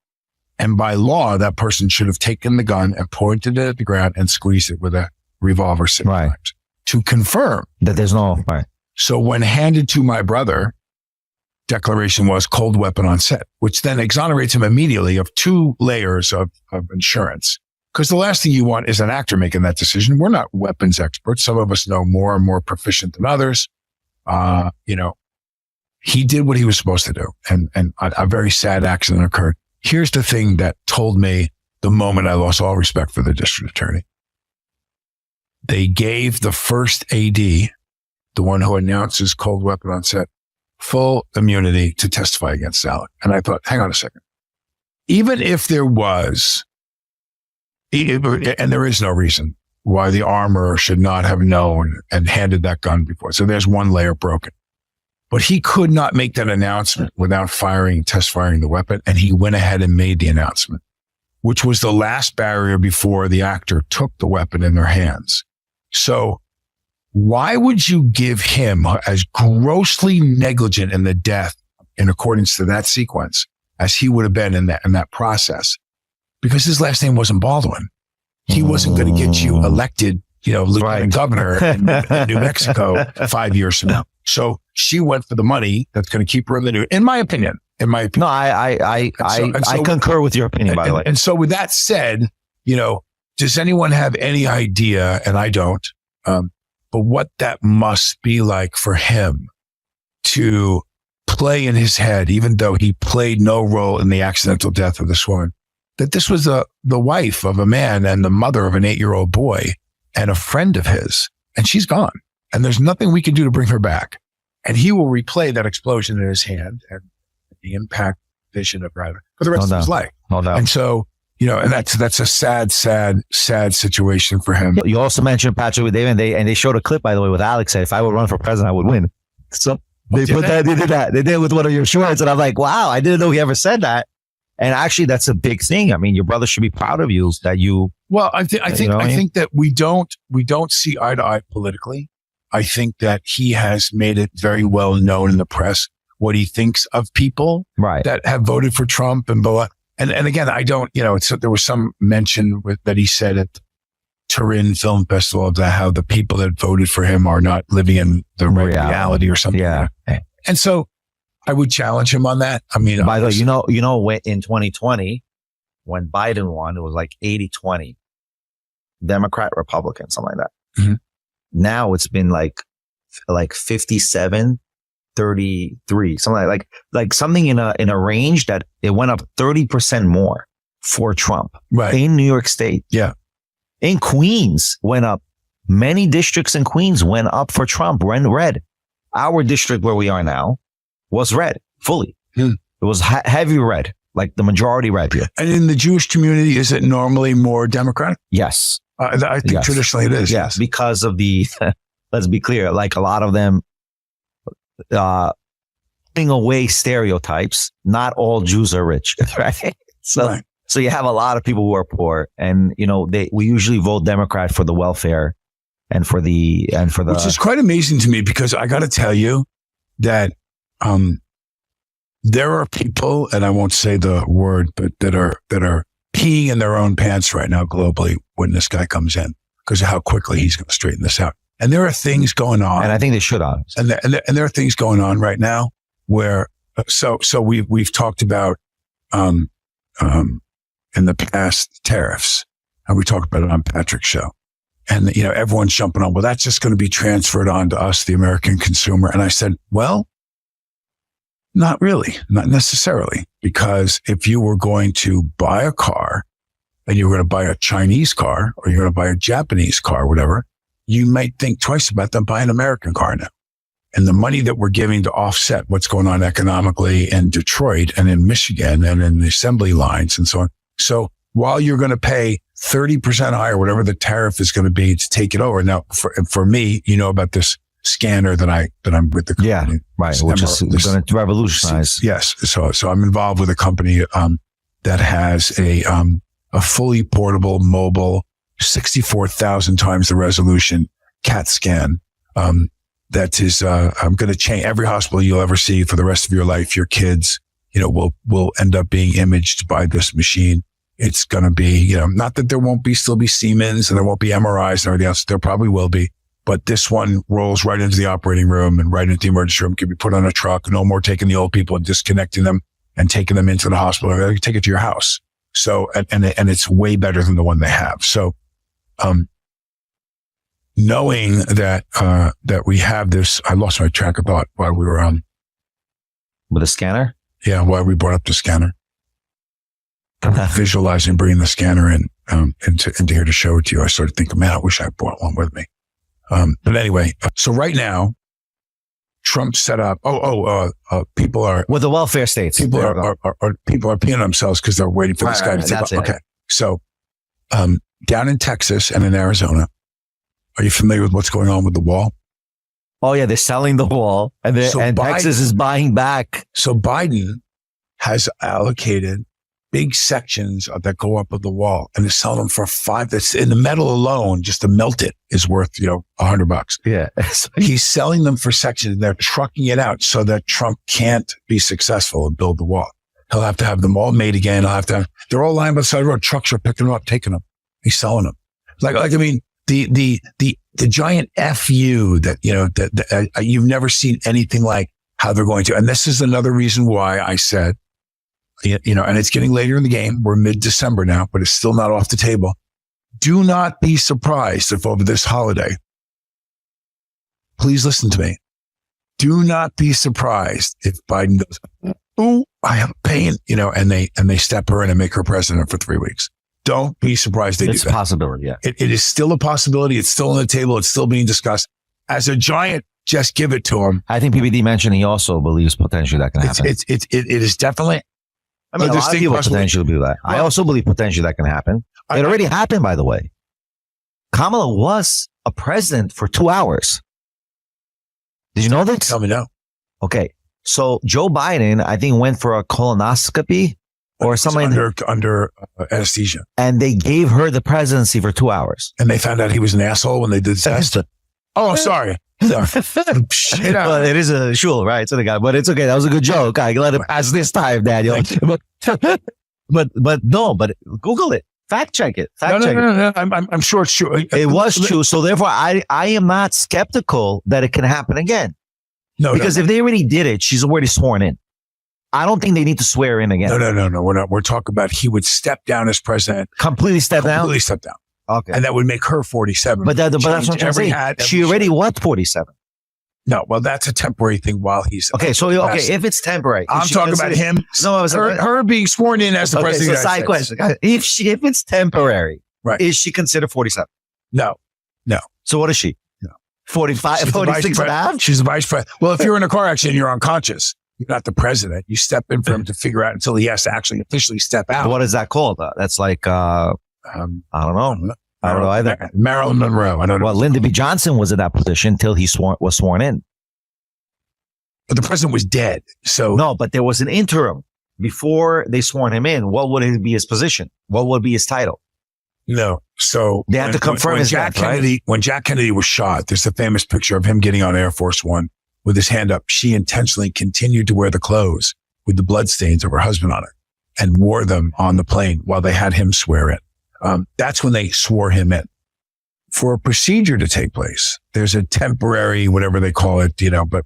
And by law, that person should have taken the gun and pointed it at the ground and squeezed it with a revolver 6 times to confirm that there's no. Right. So when handed to my brother, declaration was cold weapon on set, which then exonerates him immediately of 2 layers of insurance. Because the last thing you want is an actor making that decision. We're not weapons experts. Some of us know more and more proficient than others. He did what he was supposed to do. And a very sad accident occurred. Here's the thing that told me the moment I lost all respect for the district attorney. They gave the first AD, the one who announces cold weapon on set, full immunity to testify against Alec. And I thought, hang on a second. Even if there was, and there is no reason why the armorer should not have known and handed that gun before. So there's one layer broken. But he could not make that announcement without test firing the weapon. And he went ahead and made the announcement, which was the last barrier before the actor took the weapon in their hands. So why would you give him as grossly negligent in the death in accordance to that sequence as he would have been in that process? Because his last name wasn't Baldwin. He wasn't going to get you elected, lieutenant governor in New Mexico 5 years from now. So she went for the money that's going to keep her in the news, in my opinion. No, I concur with your opinion, by the way. And so with that said, does anyone have any idea, and I don't, but what that must be like for him to play in his head, even though he played no role in the accidental death of this woman, that this was the wife of a man and the mother of an 8-year-old boy and a friend of his, and she's gone. And there's nothing we can do to bring her back. And he will replay that explosion in his hand and the impact vision of Ryder for the rest of his life. No doubt. And so, and that's a sad situation for him. You also mentioned Patrick with David, and they showed a clip, by the way, with Alex said, if I would run for president, I would win. So they did that. They did it with one of your shorts. And I'm like, wow, I didn't know he ever said that. And actually, that's a big thing. I mean, your brother should be proud of you that you. Well, I think that we don't see eye to eye politically. I think that he has made it very well known in the press what he thinks of people that have voted for Trump and blah. And again, I don't, there was some mention that he said at Turin Film Festival of how the people that voted for him are not living in the reality or something. Yeah. And so I would challenge him on that. I mean, by the way, in 2020, when Biden won, it was like 80-20, Democrat, Republican, something like that. Mm-hmm. Now it's been like 57-33, something like something in a range that it went up 30% more for Trump in New York State. Yeah. In Queens went up. Many districts in Queens went up for Trump, went red. Our district where we are now was red fully. It was heavy red, like the majority red here. And in the Jewish community, is it normally more Democratic? Yes. I think traditionally it is. Yes. Because of the, let's be clear, like a lot of them, putting away stereotypes, not all Jews are rich, right? So you have a lot of people who are poor, and we usually vote Democrat for the welfare and for the which is quite amazing to me, because I got to tell you that there are people, and I won't say the word, but that are peeing in their own pants right now globally when this guy comes in, because of how quickly he's going to straighten this out. And there are things going on, and I think they should on. And there are things going on right now where so we've talked about in the past tariffs, and we talked about it on Patrick's show. And everyone's jumping on, well, that's just going to be transferred on to us, the American consumer. And I said, well, not really, not necessarily, because if you were going to buy a car and you were going to buy a Chinese car or you're going to buy a Japanese car, whatever, you might think twice about them buying an American car now. And the money that we're giving to offset what's going on economically in Detroit and in Michigan and in the assembly lines and so on. So while you're going to pay 30% higher, whatever the tariff is going to be to take it over. Now, for me, about this scanner that I'm with the company. Yeah, right. Which is going to revolutionize. Yes. So I'm involved with a company, that has a fully portable, mobile, 64,000 times the resolution CAT scan. That is, I'm going to change every hospital you'll ever see for the rest of your life. Your kids, will end up being imaged by this machine. It's going to be, not that there won't still be Siemens and there won't be MRIs and everything else. There probably will be, but this one rolls right into the operating room and right into the emergency room, can be put on a truck. No more taking the old people and disconnecting them and taking them into the hospital. Or take it to your house. So, and it's way better than the one they have. So, knowing that we have this, I lost my track of thought while we were with a scanner. Yeah, why we brought up the scanner. Visualizing bringing the scanner into here to show it to you. I started thinking, man, I wish I brought one with me. But anyway, so right now, Trump set up. People are with the welfare states. People are peeing themselves because they're waiting for this guy to take. Okay, so down in Texas and in Arizona, are you familiar with what's going on with the wall? Oh yeah, they're selling the wall, and Texas is buying back. So Biden has allocated big sections that go up of the wall, and they sell them for $5. That's in the metal alone, just to melt it is worth, $100. Yeah. He's selling them for sections. They're trucking it out so that Trump can't be successful and build the wall. He'll have to have them all made again. They're all lying by the side of the road. Trucks are picking them up, taking them. He's selling them. The giant FU that, you've never seen anything like how they're going to. And this is another reason why I said, and it's getting later in the game. We're mid-December now, but it's still not off the table. Do not be surprised if over this holiday, please listen to me. Do not be surprised if Biden goes, oh, I have pain, and they step her in and make her president for 3 weeks. Don't be surprised they do that. It's a possibility, yeah. It is still a possibility. It's still on the table. It's still being discussed. As a giant, just give it to him. I think PBD mentioned he also believes potentially that can happen. It is definitely. I mean, a lot of people potentially believe that. Well, I also believe potentially that can happen. It already happened, by the way. Kamala was a president for 2 hours. Did you know this? Tell me no. Okay. So Joe Biden, I think, went for a colonoscopy or something. Under anesthesia. And they gave her the presidency for 2 hours. And they found out he was an asshole when they did the test. Oh, sorry. Shit. Well, it is a shul, right? So the guy, but it's okay. That was a good joke. I let it pass this time, Daniel. but Google it. Fact check it. No. I'm sure it's true. It was true. So therefore, I am not skeptical that it can happen again. No, because if they already did it, she's already sworn in. I don't think they need to swear in again. No. We're not. We're talking about he would step down as president. Completely step down? Completely step down. Okay. And that would make her 47. But that's what I'm saying. She already was 47. No, well, that's a temporary thing while he's... Okay, so if it's temporary... I'm talking about him. No, her being sworn in as the president. So side question. If it's temporary, right, is she considered 47? No. So what is she? No. 45, 46 and a half? She's the vice president. Well, if you're in a car accident, you're unconscious. You're not the president. You step in for him to figure out until he has to actually officially step out. What is that called? That's like, I don't know. I don't know either. Marilyn Monroe. I don't know. Well, Lyndon B. Johnson was in that position until he was sworn in. But the president was dead. So no, but there was an interim before they sworn him in. What would be his position? What would be his title? No. So they have to confirm his death, right? When Jack Kennedy was shot, there's a famous picture of him getting on Air Force One with his hand up. She intentionally continued to wear the clothes with the bloodstains of her husband on it and wore them on the plane while they had him swear in. That's when they swore him in. For a procedure to take place, there's a temporary, whatever they call it,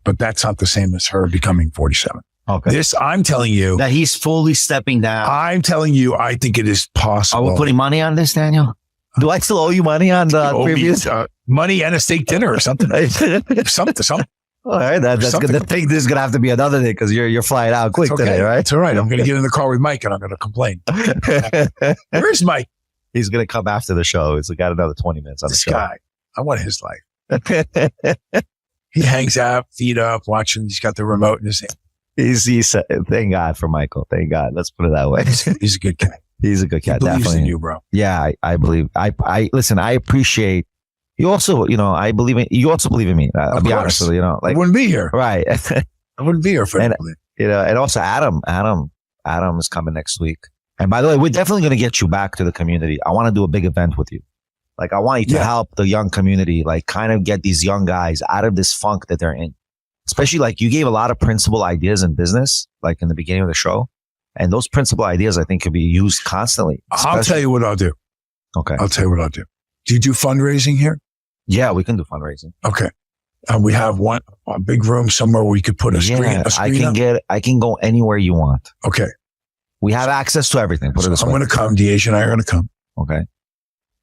but that's not the same as her becoming 47. Okay. I'm telling you. That he's fully stepping down. I'm telling you, I think it is possible. Are we putting money on this, Daniel? Do I still owe you money on the previous? Money and a steak dinner or something. something. All right, that's good. I think this is going to have to be another day because you're flying out quick today, right? It's all right. I'm going to get in the car with Mike and I'm going to complain. Where's Mike? He's going to come after the show. He's got another 20 minutes on the show. This guy, I want his life. He hangs out, feet up, watching. He's got the remote in his hand. He's thank God for Michael. Thank God. Let's put it that way. He's a good guy. He's a good guy. He believes definitely. In you, bro. Yeah, I believe. I listen. I appreciate. You also, I believe in. You also believe in me. I'll be honest with you. I wouldn't be here. Right. I wouldn't be here if I didn't believe. And also Adam is coming next week. And by the way, we're definitely going to get you back to the community. I want to do a big event with you. Like, I want you to help the young community, like kind of get these young guys out of this funk that they're in. Especially like you gave a lot of principal ideas in business, like in the beginning of the show. And those principal ideas, I think, could be used constantly. I'll tell you what I'll do. Okay. I'll tell you what I'll do. Do you do fundraising here? Yeah, we can do fundraising. Okay. We have a big room somewhere where we could put a screen. I can go anywhere you want. Okay. We have access to everything. Put it this way. I'm going to come. Deja and I are going to come. Okay.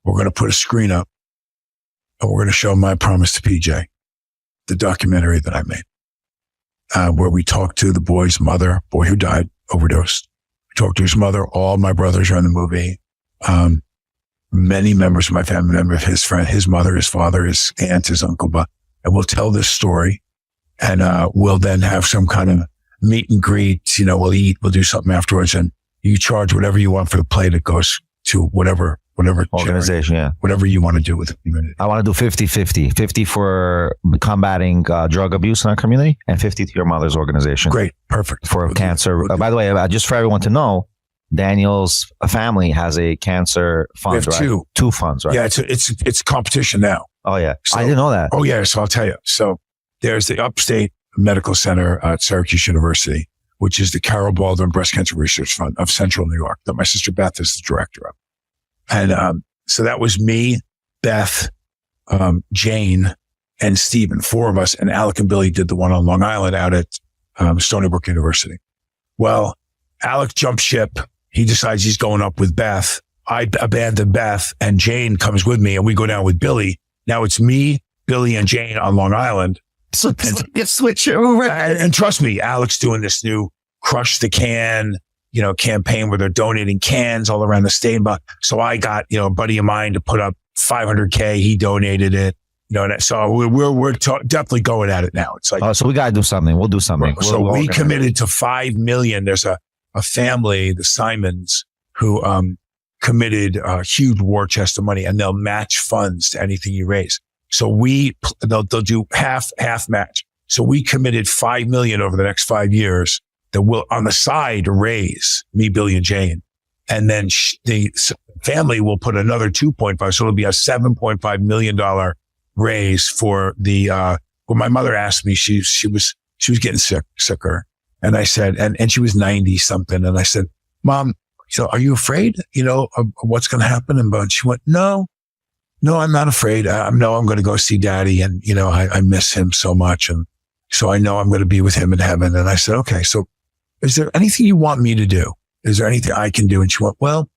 We're going to put a screen up and we're going to show My Promise to PJ, the documentary that I made, where we talked to the boy's mother, boy who died, overdosed. We talked to his mother. All my brothers are in the movie. Many members of my family, members of his friend, his mother, his father, his aunt, his uncle, and we'll tell this story and, we'll then have some kind of meet and greet, we'll eat, we'll do something afterwards, and you charge whatever you want for the plate. It goes to whatever organization, charity, whatever you want to do with the community. I want to do 50-50. 50 for combating drug abuse in our community and 50 to your mother's organization. Great. Perfect. For cancer. By the way, just for everyone to know, Daniel's family has a cancer fund, right? Two funds, right? Yeah, it's competition now. Oh, yeah. So, I didn't know that. Oh, yeah. So I'll tell you. So there's the Upstate Medical Center at Syracuse University, which is the Carol Baldwin Breast Cancer Research Fund of Central New York that my sister Beth is the director of. And so that was me, Beth, Jane, and Stephen, 4 of us. And Alec and Billy did the one on Long Island out at Stony Brook University. Well, Alec jumped ship. He decides he's going up with Beth. I abandon Beth, and Jane comes with me, and we go down with Billy. Now it's me, Billy, and Jane on Long Island. So you switch over. And trust me, Alec's doing this new Crush the Can, campaign where they're donating cans all around the state. So I got, a buddy of mine to put up $500K. He donated it. So we're definitely going at it now. It's like, so we got to do something. We'll do something. We committed to $5 million. There's a a family, the Simons, who committed a huge war chest of money, and they'll match funds to anything you raise. So they'll do half match. So we committed $5 million over the next 5 years that will on the side raise, me, Billy, and Jane. And then the family will put another 2.5. So it'll be a $7.5 million raise for the, when my mother asked me, she was getting sicker. And I said, and she was 90 something. And I said, Mom, are you afraid, of what's going to happen? And she went, no, I'm not afraid. I'm going to go see Daddy. And, I miss him so much. And so I know I'm going to be with him in heaven. And I said, okay, so is there anything you want me to do? Is there anything I can do? And she went, well,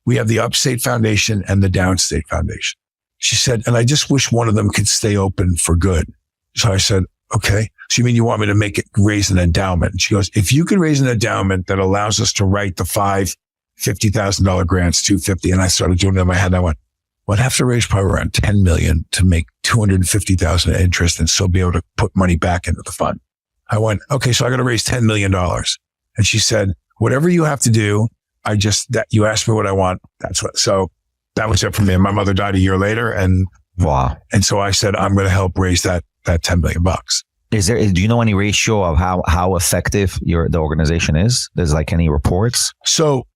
we have the Upstate Foundation and the Downstate Foundation. She said, and I just wish one of them could stay open for good. So I said, okay. So you mean you want me to raise an endowment? And she goes, if you can raise an endowment that allows us to write the $50,000 grants, $250,000. And I started doing it in my head. I went, well, I'd have to raise probably around $10 million to make $250,000 in interest and still be able to put money back into the fund. I went, okay, so I got to raise $10 million. And she said, whatever you have to do, you asked me what I want. So that was it for me. And my mother died a year later. And wow. And so I said, I'm going to help raise that $10 million. Do you know any ratio of how effective the organization is? There's like any reports? So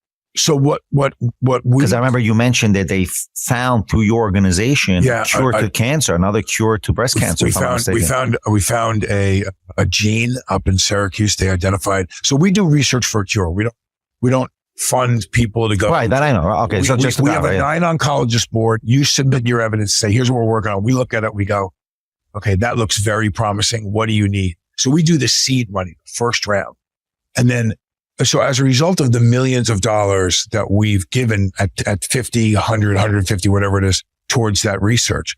what we, because I remember you mentioned that they found through your organization cure to cancer, another cure to breast cancer. We found a gene up in Syracuse. They identified. So we do research for a cure. We don't fund people to go. Right. That I know. Okay. We have a 9 oncologist board. You submit your evidence, say, here's what we're working on. We look at it. We go, okay, that looks very promising. What do you need? So we do the seed money, first round. And then, so as a result of the millions of dollars that we've given at 50, 100, 150, whatever it is, towards that research,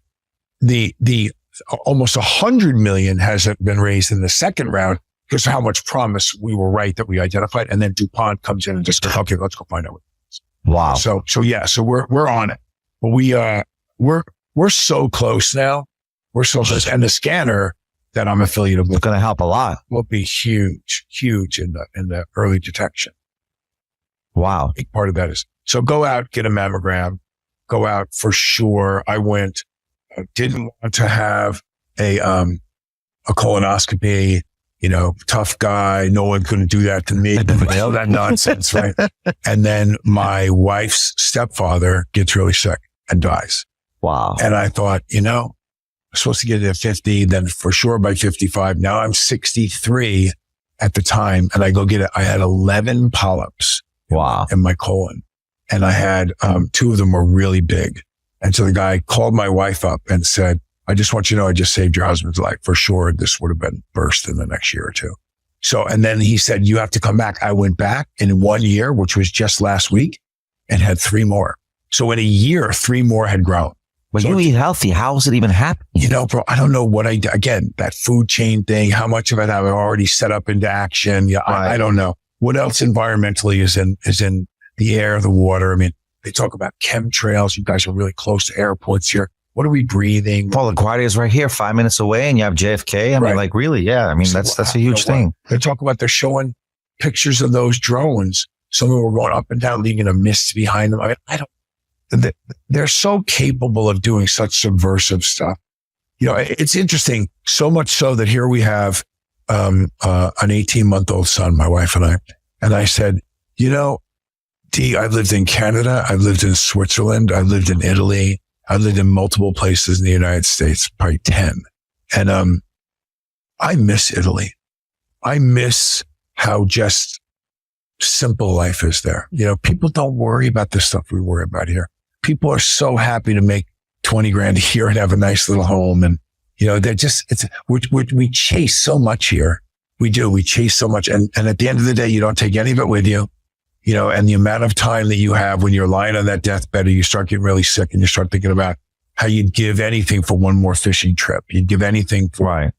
the almost 100 million has been raised in the second round because of how much promise we were right that we identified. And then DuPont comes in and just goes, okay, let's go find out what it is. Wow. So we're on it, but we're so close now. We're so close. And the scanner that I'm affiliated with, it's going to help a lot. Will be huge in the early detection. Wow. A big part of that is, so go out, get a mammogram, go out for sure. I didn't want to have a colonoscopy, tough guy. No one couldn't do that to me. That nonsense, right? And then my wife's stepfather gets really sick and dies. Wow. And I thought, I'm supposed to get it at 50, then for sure by 55. Now I'm 63 at the time, and I go get it. I had 11 polyps. Wow. In my colon. And I had, 2 of them were really big. And so the guy called my wife up and said, I just want you to know I just saved your husband's life. For sure, this would have been burst in the next year or 2. So, and then he said, you have to come back. I went back in 1 year, which was just last week, and had 3 more. So in a year, 3 more had grown. When you eat healthy, how is it even happening? Bro, I don't know what again, that food chain thing, how much of it I've already set up into action. Yeah. Right. I don't know. What else environmentally is in the air, the water? I mean, they talk about chemtrails. You guys are really close to airports here. What are we breathing? Paul LaGuardia is right here, 5 minutes away, and you have JFK. I mean, like really, yeah. I mean, that's a huge thing. They talk about, they're showing pictures of those drones. Some of them were going up and down, leaving a mist behind them. I mean, they're so capable of doing such subversive stuff. It's interesting, so much so that here we have an 18-month-old son, my wife and I. And I said, D, I've lived in Canada. I've lived in Switzerland. I've lived in Italy. I've lived in multiple places in the United States, probably 10. And I miss Italy. I miss how just simple life is there. People don't worry about the stuff we worry about here. People are so happy to make 20 grand a year and have a nice little home. And, they're just, we chase so much here. We do. We chase so much. And at the end of the day, you don't take any of it with you, and the amount of time that you have when you're lying on that deathbed, or you start getting really sick and you start thinking about how you'd give anything for one more fishing trip. You'd give anything for,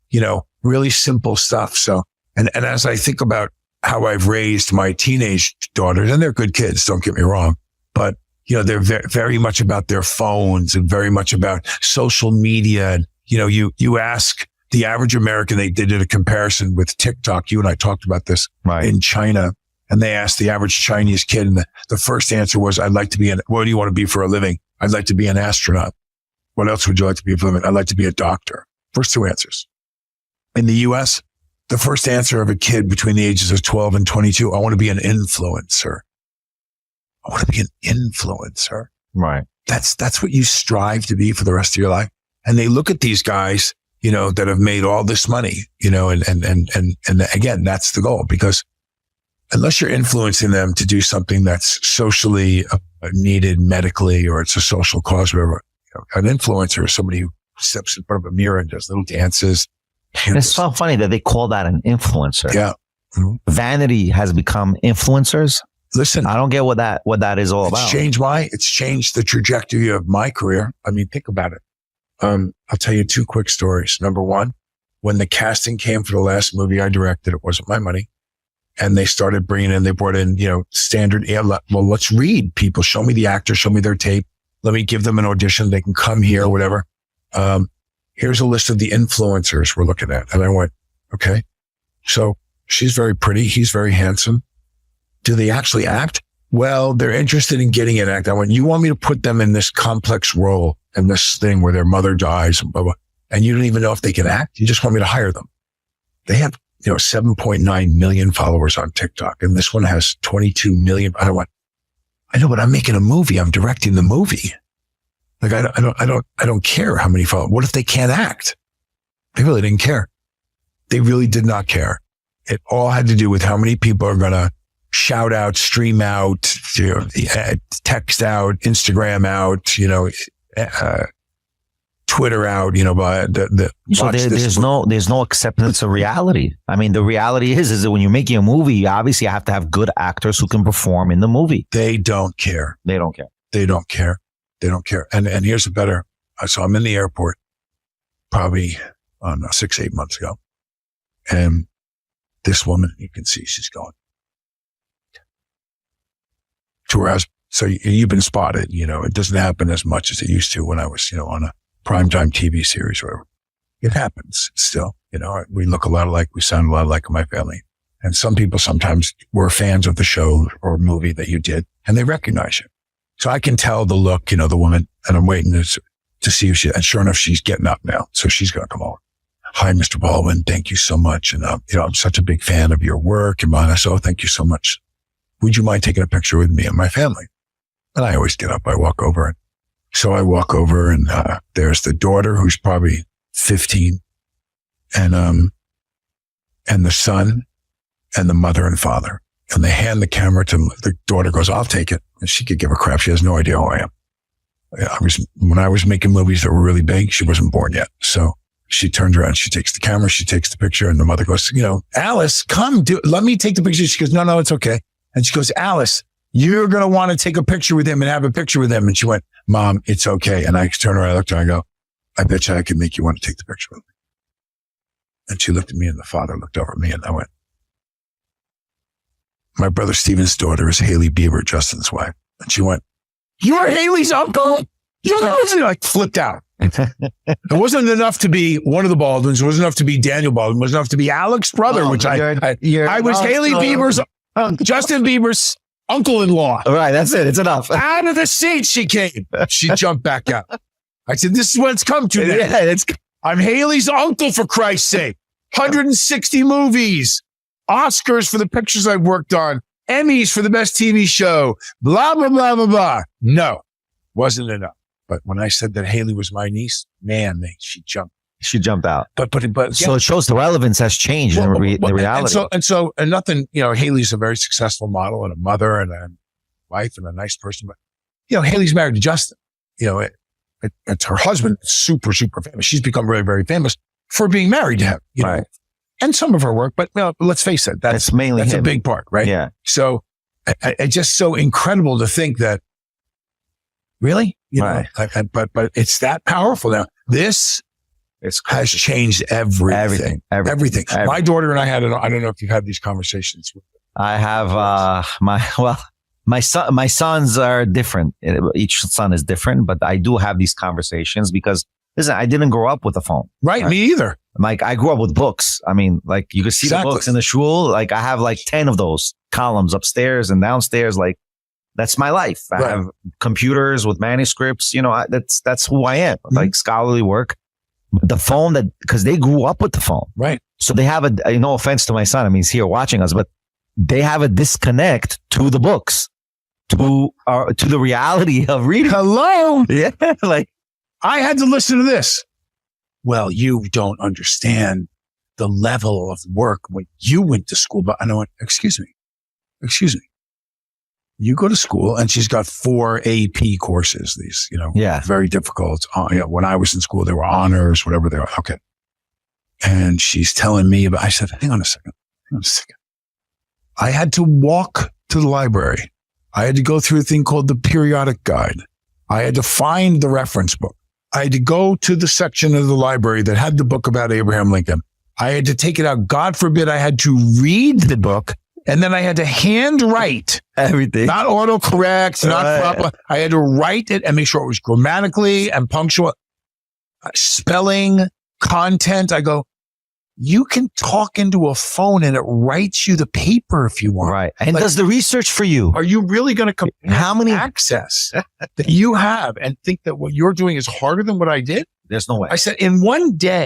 really simple stuff. So, and as I think about how I've raised my teenage daughters, and they're good kids, don't get me wrong, but they're very much about their phones and very much about social media. And, you ask the average American, they did a comparison with TikTok. You and I talked about this in China. And they asked the average Chinese kid, and the first answer was, what do you want to be for a living? I'd like to be an astronaut. What else would you like to be for a living? I'd like to be a doctor. First two answers. In the US, the first answer of a kid between the ages of 12 and 22, I want to be an influencer. I want to be an influencer. Right. That's what you strive to be for the rest of your life. And they look at these guys, that have made all this money, and again, that's the goal, because unless you're influencing them to do something that's socially needed medically, or it's a social cause, whatever, an influencer is somebody who steps in front of a mirror and does little dances. And it's so funny that they call that an influencer. Yeah. Mm-hmm. Vanity has become influencers. Listen, I don't get what that is all about. It's changed the trajectory of my career. I mean, think about it. I'll tell you two quick stories. Number one, when the casting came for the last movie I directed, it wasn't my money. And they brought in, standard, well, let's read people. Show me the actor, show me their tape. Let me give them an audition. They can come here, whatever. Here's a list of the influencers we're looking at. And I went, okay. So she's very pretty. He's very handsome. Do they actually act? Well, they're interested in getting an act. I went, you want me to put them in this complex role in this thing where their mother dies and blah, blah, and you don't even know if they can act? You just want me to hire them. They have, 7.9 million followers on TikTok. And this one has 22 million. I went, I know, but I'm making a movie. I'm directing the movie. Like, I don't care how many followers. What if they can't act? They really didn't care. They really did not care. It all had to do with how many people are going to shout out, stream out, text out, Instagram out, Twitter out, by so there's no acceptance of reality. I mean, the reality is that when you're making a movie, you obviously have to have good actors who can perform in the movie. They don't care. They don't care. They don't care. They don't care. And here's a better, so I'm in the airport probably 6-8 months ago. And this woman, you can see she's going to her house. So you've been spotted, it doesn't happen as much as it used to when I was, on a primetime TV series or whatever. It happens still, we look a lot alike. We sound a lot alike in my family. And some people sometimes were fans of the show or movie that you did, and they recognize you. So I can tell the look, the woman, and I'm waiting to see if and sure enough, she's getting up now. So she's going to come over. Hi, Mr. Baldwin. Thank you so much. And, I'm such a big fan of your work and mine. I said, oh, thank you so much. Would you mind taking a picture with me and my family? And I always get up. I walk over. And so I walk over, and there's the daughter, who's probably 15, and the son and the mother and father. And they hand the camera to the daughter. Goes, I'll take it. And she could give a crap. She has no idea who I am. When I was making movies that were really big, she wasn't born yet. So she turns around, she takes the camera, she takes the picture, and the mother goes, Alice, come let me take the picture. She goes, no, it's okay. And she goes, Alice, you're going to want to take a picture with him and have a picture with him. And she went, Mom, it's okay. And I turned around, I looked at her, I go, I bet you I can make you want to take the picture with me. And she looked at me, and the father looked over at me, and I went, my brother Steven's daughter is Hailey Bieber, Justin's wife. And she went, you're Haley's uncle? I flipped out. It wasn't enough to be one of the Baldwins. It wasn't enough to be Daniel Baldwin. It wasn't enough to be Alec's brother, which I was Hailey Bieber's, Justin Bieber's uncle-in-law. All right, that's it. It's enough. Out of the seat she came. She jumped back out. I said, this is what it's come to. Yeah, I'm Hailey's uncle, for Christ's sake. 160 movies. Oscars for the pictures I've worked on, Emmys for the best TV show, blah, blah, blah, blah, blah. No, wasn't enough. But when I said that Hailey was my niece, man, she jumped. She jumped out. But so it shows the relevance has changed in the reality. And nothing, Hailey's a very successful model and a mother and a wife and a nice person. But, Hailey's married to Justin. It's her husband, super, super famous. She's become very, very famous for being married to him, right. And some of her work, but let's face it, that's mainly a big part, right? Yeah. So it's just so incredible to think that, really, right. But it's that powerful now. This has changed everything. My daughter and I I don't know if you've had these conversations. I have my sons are different. Each son is different, but I do have these conversations because listen, I didn't grow up with a phone. Right. Me either. Like I grew up with books. I mean, like you could see the books in the shul. Like I have like 10 of those columns upstairs and downstairs. Like that's my life. I have computers with manuscripts. You know, that's who I am. Like scholarly work. The phone because they grew up with the phone. Right. So they have no offense to my son. I mean, he's here watching us, but they have a disconnect to the books, to the reality of reading. Hello. Yeah. Like I had to listen to this. Well, you don't understand the level of work when you went to school. But I know, excuse me. You go to school and she's got 4 AP courses. These, very difficult. When I was in school, they were honors, whatever they were. Okay. And she's telling me I said, hang on a second. I had to walk to the library. I had to go through a thing called the periodic guide. I had to find the reference book. I had to go to the section of the library that had the book about Abraham Lincoln. I had to take it out. God forbid I had to read the book. And then I had to handwrite everything. Not autocorrect, not proper. I had to write it and make sure it was grammatically and punctual. Spelling, content. I go, you can talk into a phone and it writes you the paper if you want. Right. And does the research for you. Are you really going to compare how many access that you have and think that what you're doing is harder than what I did? There's no way. I said in one day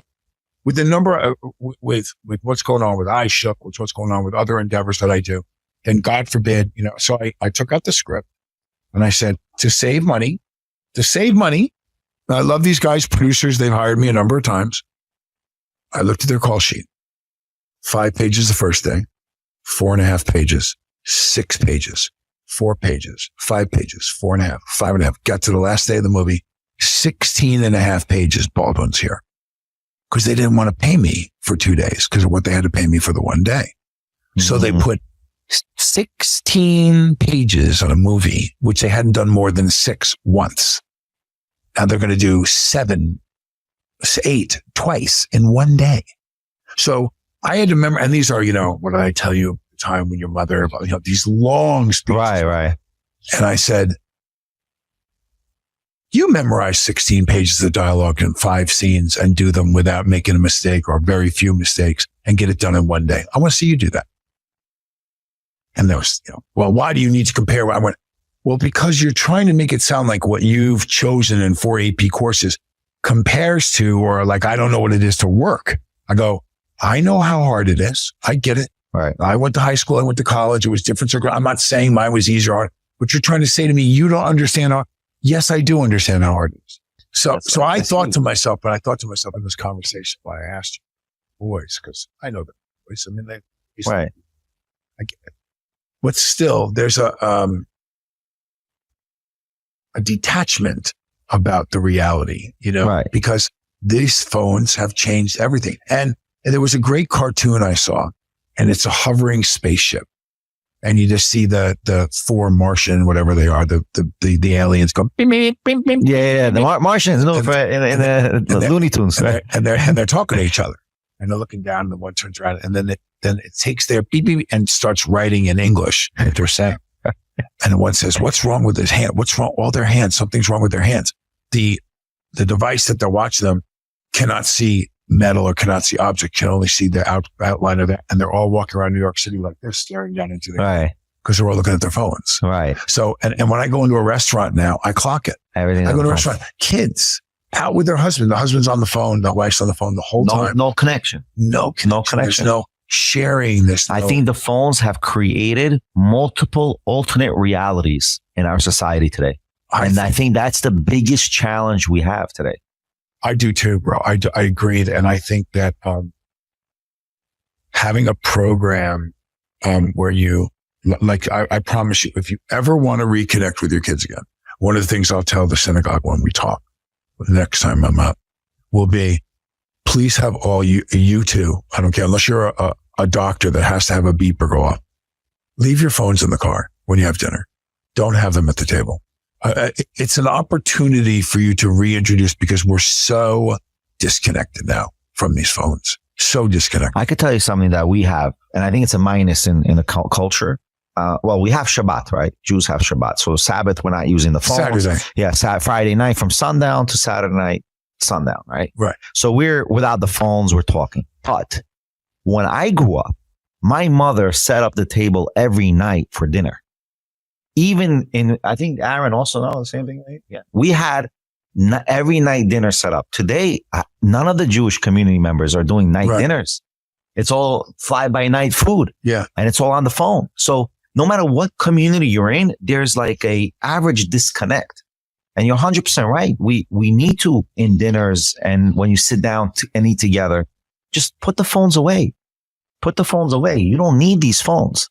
with the number of, with what's going on with iShook, with what's going on with other endeavors that I do, then God forbid, so I took out the script and I said, to save money, I love these guys, producers. They've hired me a number of times. I looked at their call sheet. 5 pages the first day, 4.5 pages, 6 pages, 4 pages, 5 pages, 4.5, 5.5. Got to the last day of the movie, 16.5 pages. Baldwin's here because they didn't want to pay me for 2 days because of what they had to pay me for the one day. So they put 16 pages on a movie, which they hadn't done more than 6 once. Now they're going to do 7, 8 twice in one day. So I had to remember, and these are, what did I tell you at the time when your mother, these long speeches. Right. And I said, you memorize 16 pages of dialogue in 5 scenes and do them without making a mistake or very few mistakes and get it done in one day. I want to see you do that. And there was, well, why do you need to compare? I went, well, because you're trying to make it sound like what you've chosen in 4 AP courses compares to, or like, I don't know what it is to work. I go, I know how hard it is. I get it. Right. I went to high school. I went to college. It was different. I'm not saying mine was easier or hard, but you're trying to say to me, you don't understand how, yes, I do understand how hard it is. So I thought to myself in this conversation, why I asked you boys, because I know the boys. I mean, right. I get it. But still, there's a detachment about the reality, right. Because these phones have changed everything. And there was a great cartoon I saw, and it's a hovering spaceship. And you just see the 4 Martian, whatever they are, the aliens go, beep, beep, beep, beep. Yeah. The Martians, in the Looney Tunes, right? And they're talking to each other. And they're looking down, and the one turns around, and then it takes their beep, beep, and starts writing in English what they're saying. And the one says, what's wrong with his hand? What's wrong? All their hands. Something's wrong with their hands. The device that they're watching them cannot see metal or cannot see objects, can only see the outline of that. And they're all walking around New York City like they're staring down into the right. because they're all looking at their phones. Right. So, and when I go into a restaurant now, I clock it. Everything. I go to a restaurant. Kids out with their husband. The husband's on the phone. The wife's on the phone the whole time. No connection. No connection. There's no sharing this. I think the phones have created multiple alternate realities in our society today. I think that's the biggest challenge we have today. I do too, bro. I agree. And I think that, having a program, where you, like, I promise you, if you ever want to reconnect with your kids again, one of the things I'll tell the synagogue when we talk the next time I'm up will be, please have all you two, I don't care, unless you're a doctor that has to have a beeper go off, leave your phones in the car when you have dinner. Don't have them at the table. It's an opportunity for you to reintroduce, because we're so disconnected now from these phones. So disconnected. I could tell you something that we have, and I think it's a minus in the culture. Well, we have Shabbat, right? Jews have Shabbat. So Sabbath, we're not using the phone. Saturday. Yeah, Friday night from sundown to Saturday night. sundown, right? Right. So we're without the phones, we're talking. But when I grew up, my mother set up the table every night for dinner. Even I think Aaron also knows the same thing, right? Yeah. We had every night dinner set up. Today, none of the Jewish community members are doing night dinners. It's all fly-by-night food. Yeah. And it's all on the phone. So no matter what community you're in, there's like a average disconnect. And you're 100% right. We need to, in dinners and when you sit down and eat together, just put the phones away. Put the phones away. You don't need these phones.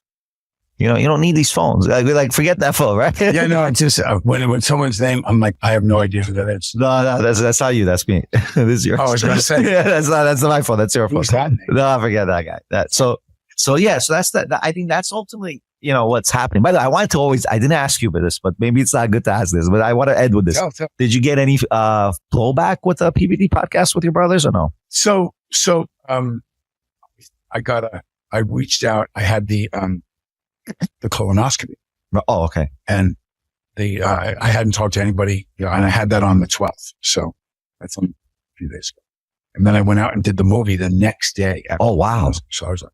You don't need these phones. Like forget that phone, right? Yeah, no, it's just when someone's name, I'm like, I have no idea who that is. No, that's not you. That's me. This is yours. Oh, I was going to say. Yeah, that's not my phone. That's your phone. Who's that name? No, forget that guy. So that's that. I think that's ultimately, what's happening. By the way, I didn't ask you about this, but maybe it's not good to ask this, but I want to end with this. Tell. Did you get any blowback with the PBD podcast with your brothers or no? So I reached out. I had the colonoscopy. Oh, okay. And I hadn't talked to anybody, and I had that on the 12th. So that's a few days ago. And then I went out and did the movie the next day. Oh, wow. So I was like,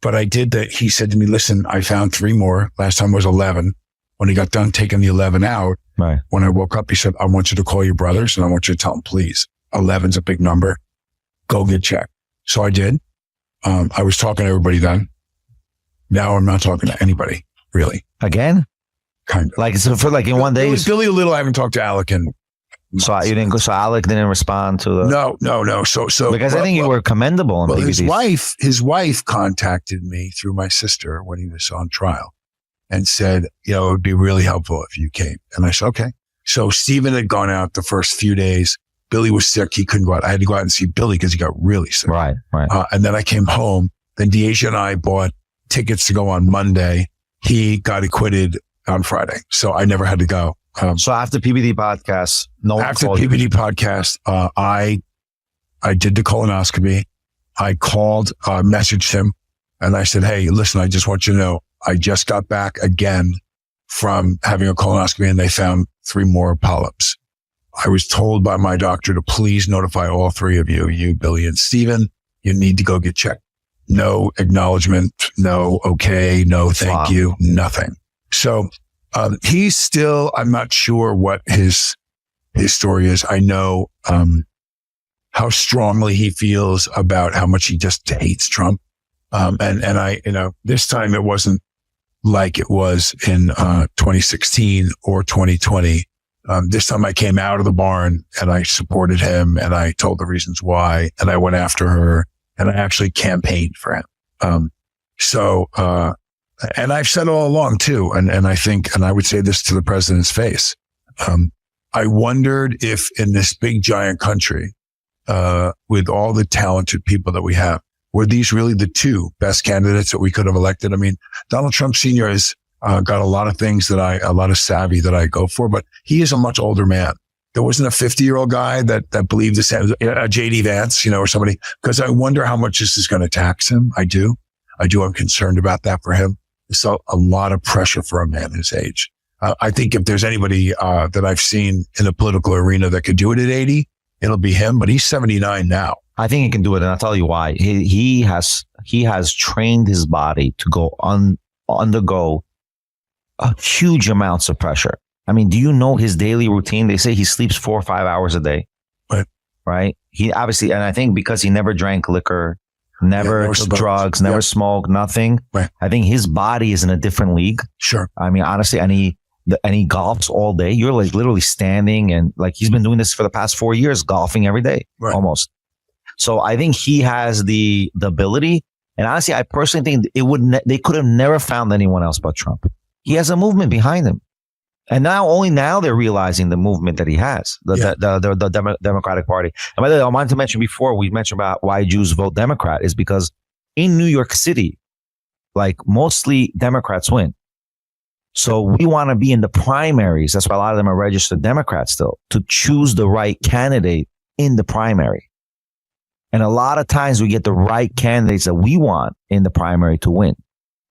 but I did that. He said to me, listen, I found 3 more. Last time was 11. When he got done taking the 11 out, right. When I woke up, he said, I want you to call your brothers and I want you to tell them, please, 11's a big number. Go get checked. So I did. I was talking to everybody then. Now I'm not talking to anybody, really. Again? Kind of. Like, so for like in one day? Billy Little, I haven't talked to Alec in. So Alec didn't respond to the. No. So because I think you were commendable on PBDs. His wife contacted me through my sister when he was on trial and said, it would be really helpful if you came. And I said, okay. So Steven had gone out the first few days. Billy was sick. He couldn't go out. I had to go out and see Billy because he got really sick. Right. And then I came home. Then Deasia and I bought tickets to go on Monday. He got acquitted on Friday. So I never had to go. So after PBD podcast, after PBD podcast, I did the colonoscopy. I called, messaged him and I said, hey, listen, I just want you to know, I just got back again from having a colonoscopy and they found 3 more polyps. I was told by my doctor to please notify all 3 of you, Billy and Steven, you need to go get checked. No acknowledgement, no okay, no thank you, nothing. So, he's still, I'm not sure what his story is. I know, how strongly he feels about how much he just hates Trump. And I, this time it wasn't like it was in, 2016 or 2020. This time I came out of the barn and I supported him and I told the reasons why and I went after her and I actually campaigned for him. And I've said all along too, and I think, and I would say this to the president's face. I wondered if in this big giant country, with all the talented people that we have, were these really the 2 best candidates that we could have elected? I mean, Donald Trump Sr. has got a lot of things a lot of savvy that I go for, but he is a much older man. There wasn't a 50-year-old guy that believed the same, a JD Vance, or somebody, because I wonder how much this is going to tax him. I do. I'm concerned about that for him. It's a lot of pressure for a man his age. I think if there's anybody that I've seen in the political arena that could do it at 80, it'll be him, but he's 79 now. I think he can do it, and I'll tell you why. He has trained his body to go undergo huge amounts of pressure. I mean, do you know his daily routine? They say he sleeps 4 or 5 hours a day. Right? He obviously, and I think because he never drank liquor, never took drugs, never smoked, nothing. Right. I think his body is in a different league. Sure. I mean, honestly, and he golfs all day. You're like literally standing and like he's been doing this for the past 4 years, golfing every day, almost. So I think he has the ability. And honestly, I personally think they could have never found anyone else but Trump. He has a movement behind him. And only now they're realizing the movement that he has, the Democratic Party. And by the way, I wanted to mention before, we mentioned about why Jews vote Democrat is because in New York City, like mostly Democrats win. So we want to be in the primaries. That's why a lot of them are registered Democrats still, to choose the right candidate in the primary. And a lot of times we get the right candidates that we want in the primary to win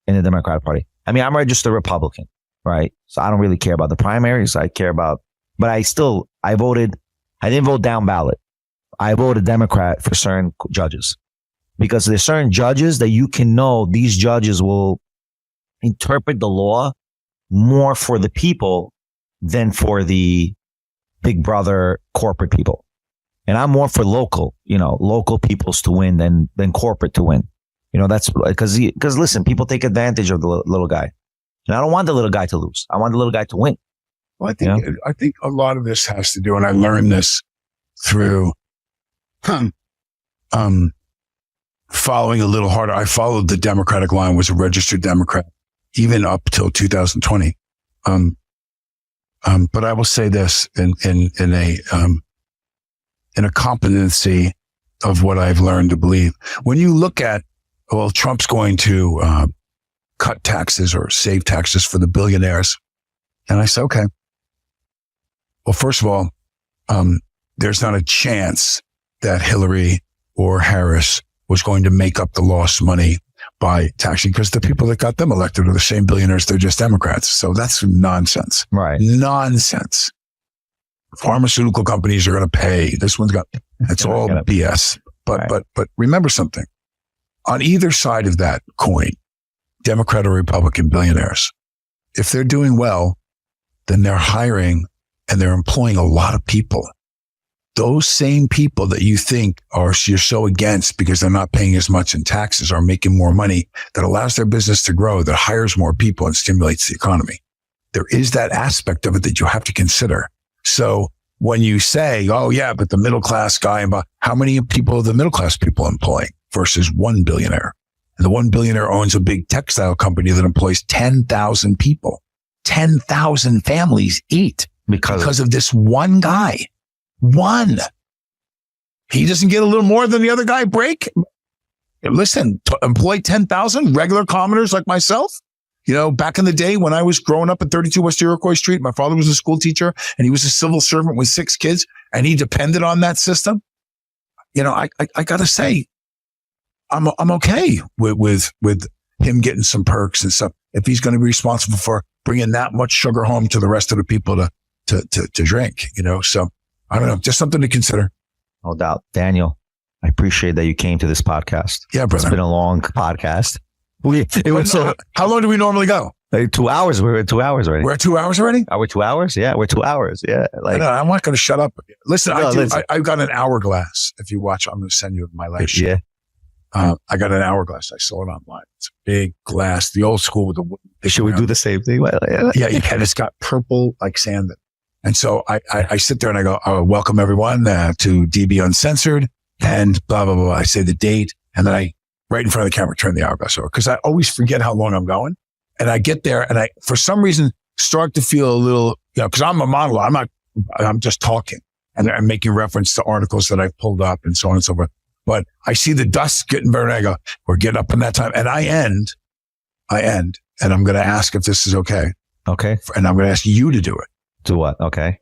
in the Democratic Party. I mean, I'm registered Republican. Right. So I don't really care about the primaries. I care about But I didn't vote down ballot. I voted Democrat for certain judges because there's certain judges that you can know these judges will interpret the law more for the people than for the big brother corporate people. And I'm more for local peoples to win than corporate to win. That's because listen, people take advantage of the little guy. And I don't want the little guy to lose. I want the little guy to win. Well, I think a lot of this has to do, and I learned this through following a little harder. I followed the Democratic line, was a registered Democrat, even up till 2020. But I will say this in a competency of what I've learned to believe. When you look at, Trump's going to cut taxes or save taxes for the billionaires. And I say, okay. Well, first of all, there's not a chance that Hillary or Harris was going to make up the lost money by taxing, because the people that got them elected are the same billionaires. They're just Democrats. So that's nonsense. Right. Nonsense. Pharmaceutical companies are going to pay. This one's got, it's all BS. But remember something. On either side of that coin, Democrat or Republican billionaires, if they're doing well, then they're hiring and they're employing a lot of people. Those same people that you think you're so against because they're not paying as much in taxes are making more money that allows their business to grow, that hires more people and stimulates the economy. There is that aspect of it that you have to consider. So when you say, oh yeah, but the middle class guy, how many people are the middle class people employing versus one billionaire? And the one billionaire owns a big textile company that employs 10,000 people. 10,000 families eat because of this one guy. One. He doesn't get a little more than the other guy break? Listen, employ 10,000 regular commoners like myself. Back in the day when I was growing up at 32 West Iroquois Street, my father was a school teacher and he was a civil servant with 6 kids and he depended on that system. I got to say, I'm okay with him getting some perks and stuff if he's going to be responsible for bringing that much sugar home to the rest of the people to drink, so I don't know, just something to consider. No doubt. Daniel, I appreciate that you came to this podcast. Yeah, brother. It's been a long podcast. How long do we normally go? 2 hours. We're at 2 hours already. We're at 2 hours already? Are we 2 hours? Yeah, we're 2 hours. Yeah. I'm not going to shut up. Listen, I've got an hourglass. If you watch, I'm going to send you my last show. Yeah. I got an hourglass. I saw it online. It's a big glass, the old school with the wood. Should we do the same thing? Yeah, you can. It's got purple like sand. And so I sit there and I go, welcome everyone to DB Uncensored and blah, blah, blah. I say the date. And then I, right in front of the camera, turn the hourglass over because I always forget how long I'm going. And I get there and I, for some reason, start to feel a little, because I'm a monologue. I'm just talking and I'm making reference to articles that I've pulled up and so on and so forth. But I see the dust getting burned. I go, we're getting up in that time. And I end, and I'm going to ask if this is okay. Okay. And I'm going to ask you to do it. Do what? Okay.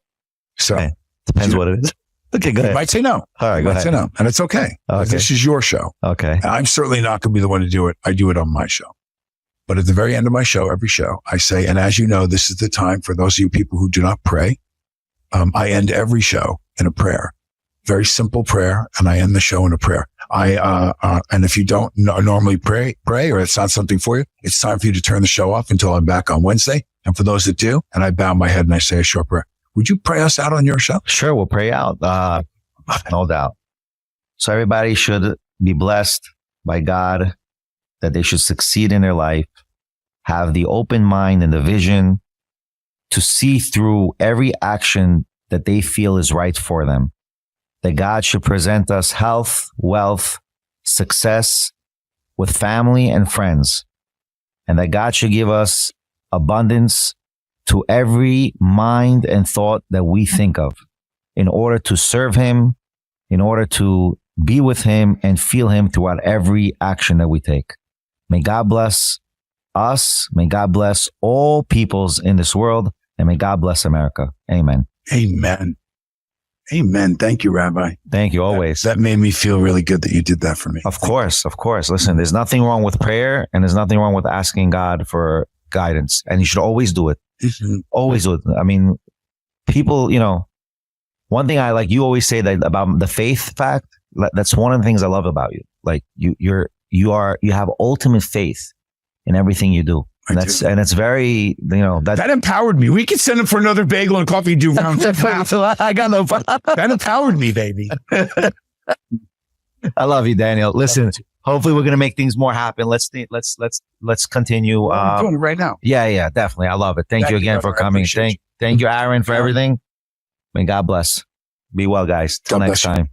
So depends what it is. Okay, go ahead. You might say no. All right, go ahead. Say no. And it's okay. This is your show. Okay. And I'm certainly not going to be the one to do it. I do it on my show. But at the very end of my show, every show, I say, and as you know, this is the time for those of you people who do not pray. I end every show in a prayer. Very simple prayer. And I end the show in a prayer. And if you don't normally pray, or it's not something for you, it's time for you to turn the show off until I'm back on Wednesday. And for those that do, and I bow my head and I say a short prayer. Would you pray us out on your show? Sure, we'll pray out. No doubt. So everybody should be blessed by God, that they should succeed in their life, have the open mind and the vision to see through every action that they feel is right for them. That God should present us health, wealth, success with family and friends. And that God should give us abundance to every mind and thought that we think of in order to serve him, in order to be with him and feel him throughout every action that we take. May God bless us. May God bless all peoples in this world. And may God bless America. Amen. Amen. Amen. Thank you, Rabbi. Thank you. Always. That made me feel really good that you did that for me. Of course. Of course. Listen, there's nothing wrong with prayer and there's nothing wrong with asking God for guidance. And you should always do it. Mm-hmm. Always do it. I mean, people, one thing I like, you always say that about the faith fact. That's one of the things I love about you. Like you have ultimate faith in everything you do. And it's very, that empowered me. We could send him for another bagel and coffee. Do round. I got no problem. That empowered me, baby. I love you, Daniel. Listen, hopefully we're going to make things more happen. Let's continue. I'm doing it right now. Yeah, definitely. I love it. Thank you again for coming. Thank you, Aaron, for everything. May God bless. Be well, guys. Till next time.